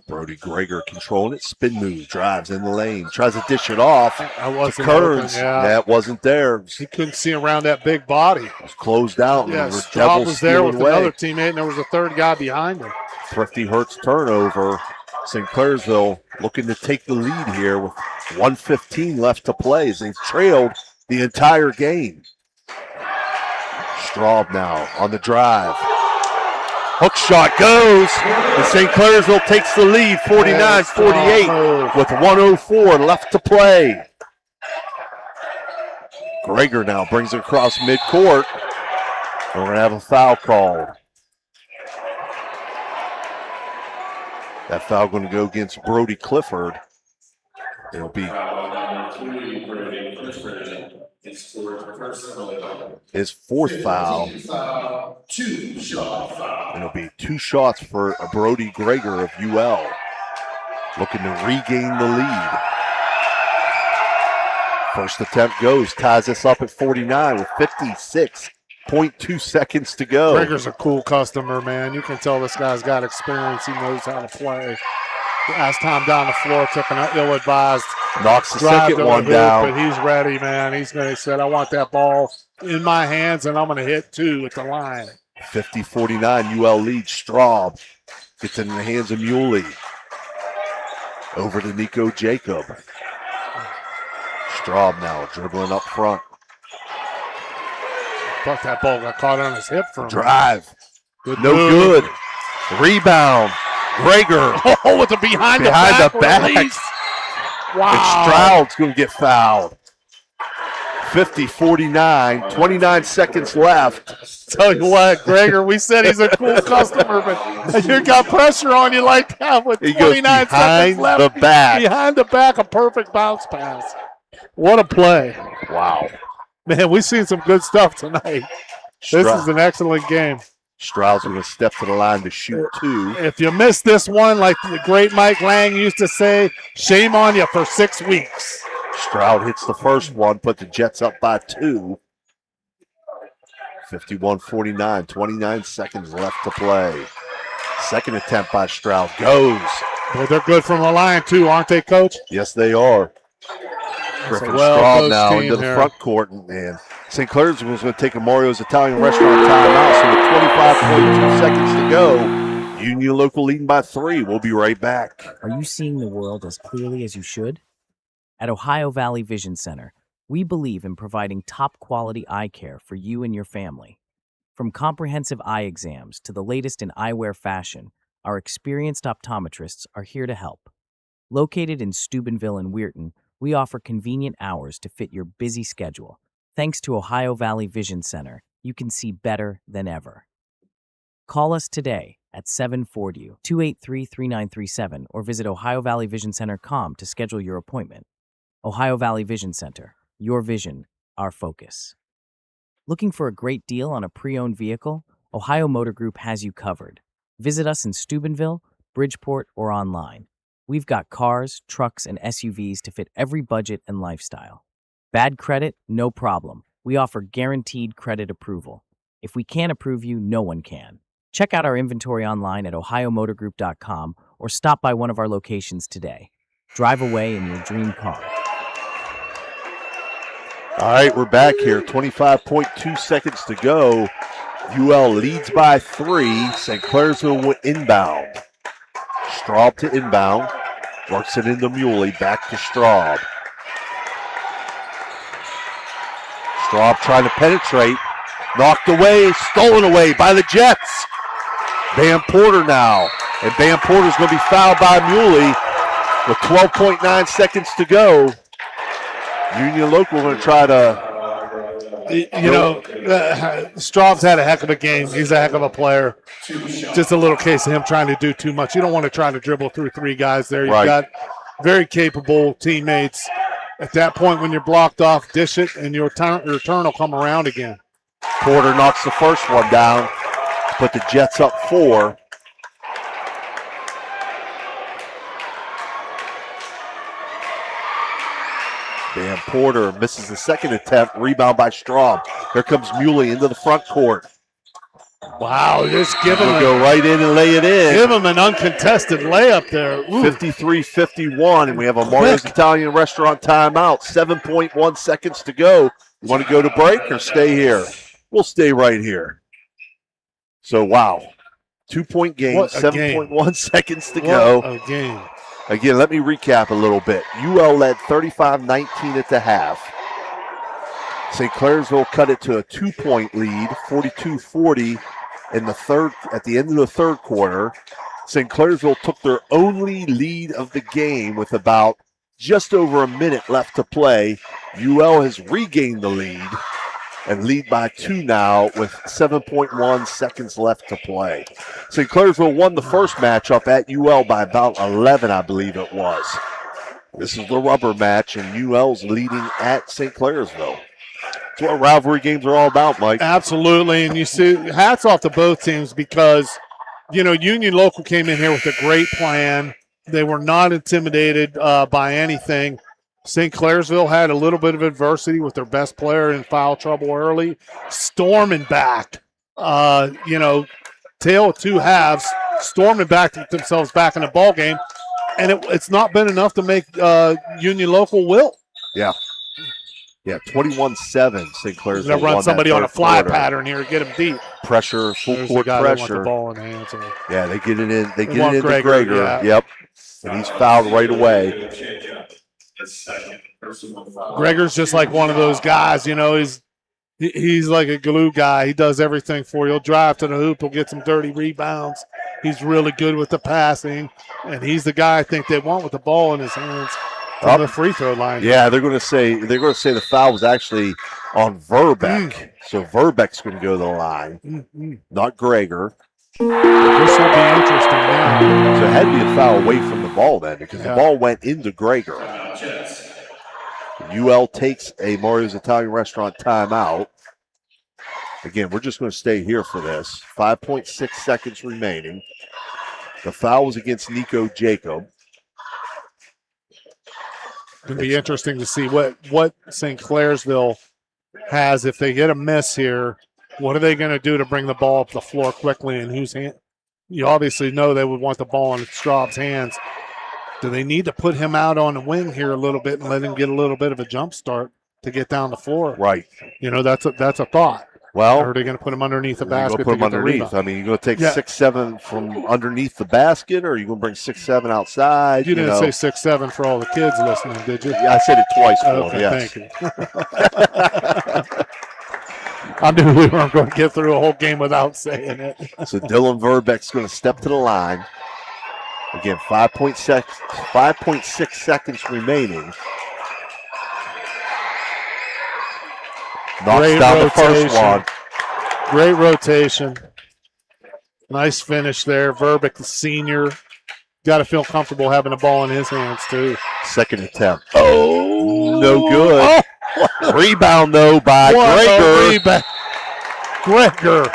Brody Greger controlling it. Spin move. Drives in the lane. Tries to dish it off to Kearns. That wasn't there. He couldn't see around that big body. It was closed out. Yeah, Straub was there with another teammate, and there was a third guy behind him. Thrifty Hertz turnover. St. Clairsville looking to take the lead here with 1:15 left to play as they've trailed the entire game. Straub now on the drive. Hook shot goes, and St. Clairsville takes the lead, 49-48, with 1:04 left to play. Greger now brings it across midcourt. We're going to have a foul called. That foul going to go against Brody Clifford. It'll be his fourth foul. And it'll be 2 shots for Brody Greger of UL. Looking to regain the lead. First attempt goes, ties us up at 49 with 56.2 seconds to go. Greger's a cool customer, man. You can tell this guy's got experience. He knows how to play. Last time down the floor, took an ill-advised knocks the second one down. But he's ready, man. He said, I want that ball in my hands, and I'm going to hit 2 at the line. 50-49, UL leads. Straub gets in the hands of Muley. Over to Nico Jacob. Straub now dribbling up front. Thought that ball got caught on his hip for him. Drive. Good. Rebound. Greger. Oh, with the behind the back. Release. Wow. And Stroud's going to get fouled. 50-49, 29 seconds left. Tell you what, Greger, we said he's a cool customer, but you got pressure on you like that with 29 seconds left. The back. Behind the back, a perfect bounce pass. What a play. Wow. Man, we've seen some good stuff tonight. This is an excellent game. Stroud's going to step to the line to shoot 2. If you missed this one, like the great Mike Lang used to say, shame on you for 6 weeks. Stroud hits the first one, put the Jets up by 2. 51-49, 29 seconds left to play. Second attempt by Stroud goes. Boy, they're good from the line, too, aren't they, Coach? Yes, they are. Griffin Straub now into the front court, and St. Clairsville is going to take a Mario's Italian Restaurant timeout. So with 25.2 seconds to go, Union Local leading by 3. We'll be right back. Are you seeing the world as clearly as you should? At Ohio Valley Vision Center, we believe in providing top-quality eye care for you and your family. From comprehensive eye exams to the latest in eyewear fashion, our experienced optometrists are here to help. Located in Steubenville and Weirton, we offer convenient hours to fit your busy schedule. Thanks to Ohio Valley Vision Center, you can see better than ever. Call us today at 740-283-3937 or visit ohiovalleyvisioncenter.com to schedule your appointment. Ohio Valley Vision Center, your vision, our focus. Looking for a great deal on a pre-owned vehicle? Ohio Motor Group has you covered. Visit us in Steubenville, Bridgeport, or online. We've got cars, trucks, and SUVs to fit every budget and lifestyle. Bad credit? No problem. We offer guaranteed credit approval. If we can't approve you, no one can. Check out our inventory online at ohiomotorgroup.com or stop by one of our locations today. Drive away in your dream car. All right, we're back here. 25.2 seconds to go. UL leads by 3. St. Clairsville will inbound. Straub to inbound. Works it into Muley. Back to Straub. Straub trying to penetrate. Knocked away. Stolen away by the Jets. Bam Porter now. And Bam Porter's going to be fouled by Muley with 12.9 seconds to go. Union Local going to try to... Straub's had a heck of a game. He's a heck of a player. Just a little case of him trying to do too much. You don't want to try to dribble through 3 guys there. You've got very capable teammates. At that point, when you're blocked off, dish it, and your turn will come around again. Porter knocks the first one down to put the Jets up 4. Bam Porter misses the second attempt. Rebound by Straub. Here comes Muley into the front court. Wow, just give him go right in and lay it in. Give him an uncontested layup there. 53-51, and we have a Mario's Italian Restaurant timeout. 7.1 seconds to go. You want to go to break or stay here? We'll stay right here. So, wow. 2-point game, 7.1 seconds to go. What a game. Again, let me recap a little bit. UL led 35-19 at the half. St. Clairsville cut it to a 2-point lead, 42-40 at the end of the third quarter. St. Clairsville took their only lead of the game with about just over a minute left to play. UL has regained the lead and lead by 2 now with 7.1 seconds left to play. St. Clairsville won the first matchup at UL by about 11, I believe it was. This is the rubber match, and UL's leading at St. Clairsville. That's what rivalry games are all about, Mike. Absolutely, and you see, hats off to both teams because, Union Local came in here with a great plan. They were not intimidated by anything. St. Clairsville had a little bit of adversity with their best player in foul trouble early, storming back. Tale of 2 halves, storming back to get themselves back in the ball game, and it's not been enough to make Union Local wilt. Yeah. Yeah, 21-7. St. Clairsville They're going to run somebody on a fly quarter. pattern here, get them deep. Pressure, full court pressure. The ball in hands. Yeah, they get it in. They get it into Gregor. Yeah. Yep, and he's fouled right away. Gregor's just like one of those guys, he's like a glue guy. He does everything for you. He'll drive to the hoop. He'll get some dirty rebounds. He's really good with the passing, and he's the guy I think they want with the ball in his hands from the free throw line. Yeah, they're going to say the foul was actually on Verbeck. So Verbeck's going to go to the line, not Gregor. This will be interesting now. So it had to be a foul away from the ball then because the ball went into Gregor. UL takes a Mario's Italian Restaurant timeout. Again, we're just going to stay here for this. 5.6 seconds remaining. The foul was against Nico Jacob. It's going to be interesting to see what St. Clairsville has if they get a miss here. What are they going to do to bring the ball up the floor quickly, and whose hand? You obviously know they would want the ball in Straub's hands. Do they need to put him out on the wing here a little bit and let him get a little bit of a jump start to get down the floor? Right. You know, that's a thought. Well, or are they going to put him underneath the you're basket? going to put him to get the underneath. rebound? I mean, you're going to take 6'7" from underneath the basket, or are you going to bring 6'7" outside? You didn't say 6'7" for all the kids listening, did you? Yeah, I said it twice for Okay, them, yes. thank you. I knew we weren't going to get through a whole game without saying it. So Dylan Verbeck's going to step to the line. Again, 5.6 seconds remaining. Knocks Great down rotation. the first one. Great rotation. Nice finish there. Verbeck, the senior. Got to feel comfortable having the ball in his hands, too. Second attempt. Oh, no good. Oh. Rebound, though, by Gregor. Gregor.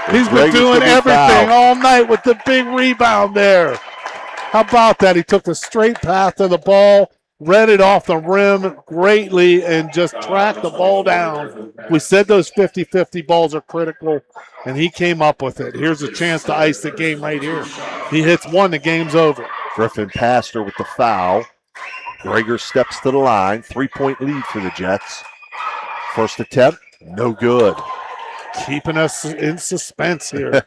He's been doing everything all night with the big rebound there. How about that? He took the straight path to the ball, read it off the rim greatly, and just tracked the ball down. We said those 50-50 balls are critical, and he came up with it. Here's a chance to ice the game right here. He hits one, the game's over. Griffin passed her with the foul. Gregor steps to the line. 3-point lead for the Jets. First attempt, no good. Keeping us in suspense here.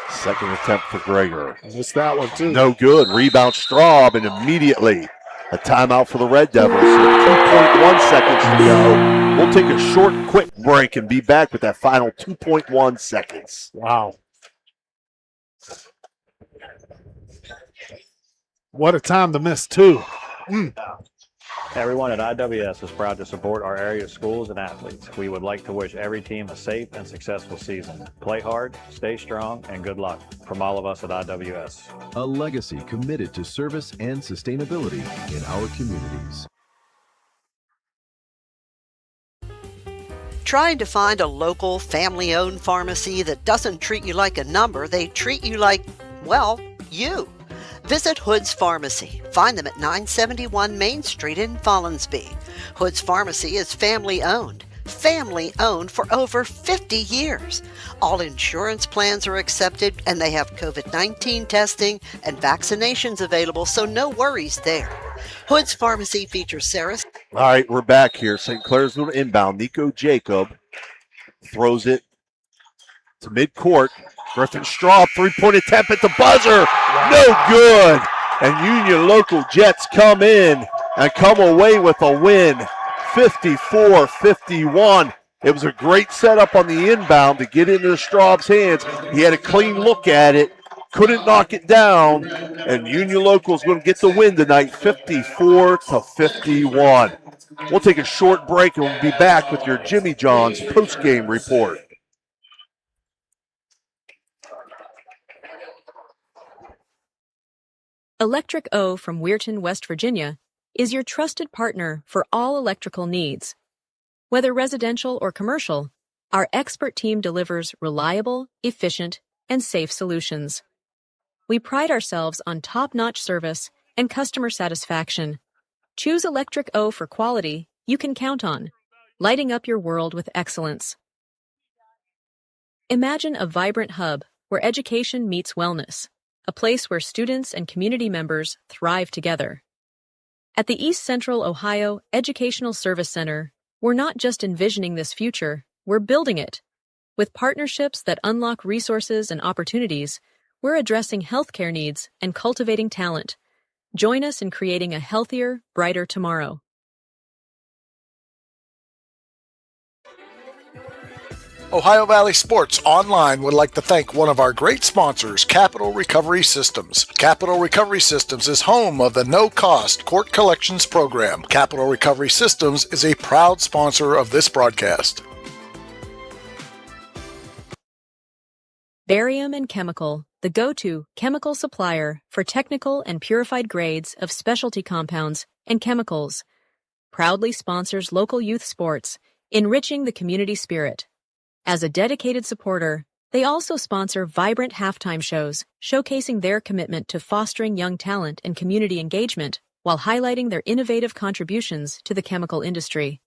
Second attempt for Gregor. Missed that one, too. No good. Rebound Straub, and immediately a timeout for the Red Devils. So 2.1 seconds to go. We'll take a short, quick break and be back with that final 2.1 seconds. Wow. What a time to miss, too. Everyone at IWS is proud to support our area schools and athletes. We would like to wish every team a safe and successful season. Play hard, stay strong, and good luck from all of us at IWS. A legacy committed to service and sustainability in our communities. Trying to find a local, family-owned pharmacy that doesn't treat you like a number, they treat you like, well, you. Visit Hood's Pharmacy. Find them at 971 Main Street in Follinsby. Hood's Pharmacy is family-owned. Family-owned for over 50 years. All insurance plans are accepted, and they have COVID-19 testing and vaccinations available, so no worries there. Hood's Pharmacy features Sarah. All right, we're back here. St. Clairsville inbound. Nico Jacob throws it to midcourt. Griffin Straub, three-point attempt at the buzzer. No good. And Union Local Jets come in and come away with a win, 54-51. It was a great setup on the inbound to get into Straub's hands. He had a clean look at it, couldn't knock it down, and Union Local is going to get the win tonight, 54-51. We'll take a short break and we'll be back with your Jimmy John's post-game report. Electric O from Weirton, West Virginia, is your trusted partner for all electrical needs. Whether residential or commercial, our expert team delivers reliable, efficient, and safe solutions. We pride ourselves on top-notch service and customer satisfaction. Choose Electric O for quality you can count on, lighting up your world with excellence. Imagine a vibrant hub where education meets wellness, a place where students and community members thrive together. At the East Central Ohio Educational Service Center, we're not just envisioning this future, we're building it. With partnerships that unlock resources and opportunities, we're addressing healthcare needs and cultivating talent. Join us in creating a healthier, brighter tomorrow. Ohio Valley Sports Online would like to thank one of our great sponsors, Capital Recovery Systems. Capital Recovery Systems is home of the no-cost court collections program. Capital Recovery Systems is a proud sponsor of this broadcast. Barium and Chemical, the go-to chemical supplier for technical and purified grades of specialty compounds and chemicals, proudly sponsors local youth sports, enriching the community spirit. As a dedicated supporter, they also sponsor vibrant halftime shows, showcasing their commitment to fostering young talent and community engagement while highlighting their innovative contributions to the chemical industry.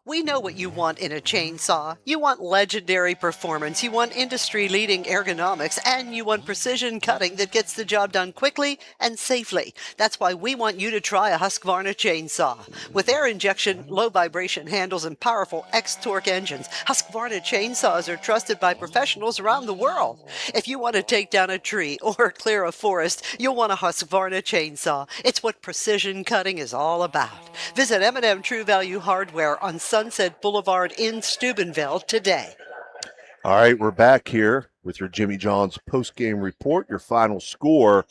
We know what you want in a chainsaw. You want legendary performance, you want industry-leading ergonomics, and you want precision cutting that gets the job done quickly and safely. That's why we want you to try a Husqvarna chainsaw. With air injection, low vibration handles, and powerful X-Torque engines, Husqvarna chainsaws are trusted by professionals around the world. If you want to take down a tree or clear a forest, you'll want a Husqvarna chainsaw. It's what precision cutting is all about. Visit M&M True Value Hardware on Sunset Boulevard in Steubenville today. All right, we're back here with your Jimmy John's post-game report. Your final score,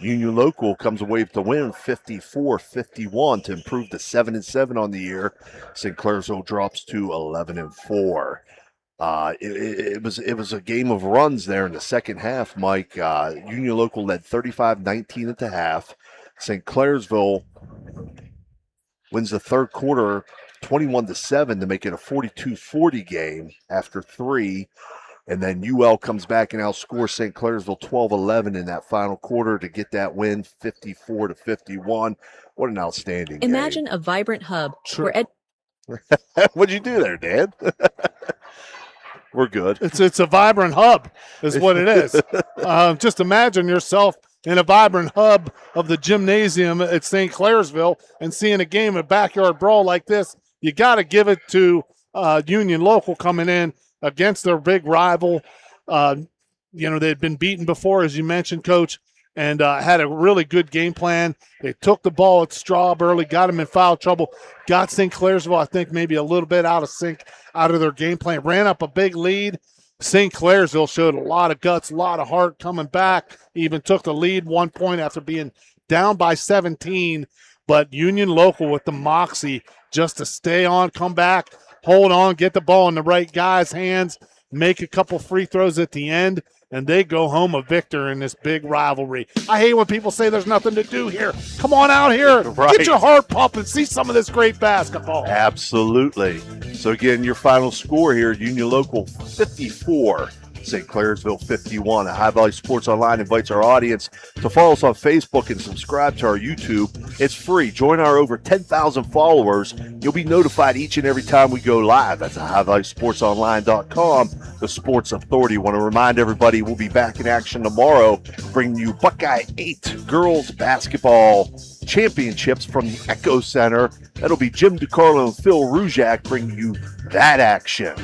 Union Local comes away with the win 54-51 to improve to 7-7 on the year. St. Clairsville drops to 11-4. It was a game of runs there in the second half, Mike. Union Local led 35-19 at the half. St. Clairsville wins the third quarter 21-7 to make it a 42-40 game after 3. And then UL comes back and outscores St. Clairsville 12-11 in that final quarter to get that win 54-51. What an outstanding Imagine game. a vibrant hub where What'd you do there, Dan? We're good. It's a vibrant hub is what it is. Just imagine yourself in a vibrant hub of the gymnasium at St. Clairsville and seeing a game, a backyard brawl like this. You got to give it to Union Local coming in against their big rival. They'd been beaten before, as you mentioned, Coach, and had a really good game plan. They took the ball at Straub early, got them in foul trouble, got St. Clairsville, I think, maybe a little bit out of sync, out of their game plan, ran up a big lead. St. Clairsville showed a lot of guts, a lot of heart coming back, even took the lead 1 point after being down by 17. But Union Local with the moxie just to stay on, come back, hold on, get the ball in the right guy's hands, make a couple free throws at the end, and they go home a victor in this big rivalry. I hate when people say there's nothing to do here. Come on out here. Right. Get your heart pumping. See some of this great basketball. Absolutely. So, again, your final score here, Union Local 54, St. Clairsville 51. High Valley Sports Online invites our audience to follow us on Facebook and subscribe to our YouTube. It's free. Join our over 10,000 followers. You'll be notified each and every time we go live. That's at highvalleysportsonline.com, the Sports Authority. Want to remind everybody we'll be back in action tomorrow, bringing you Buckeye 8 girls basketball championships from the Echo Center. That'll be Jim DeCarlo and Phil Rujak bringing you that action.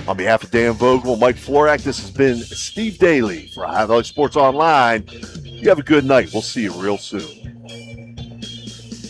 On behalf of Dan Vogel, Mike Florak, this has been Steve Daly for High Valley Sports Online. You have a good night. We'll see you real soon.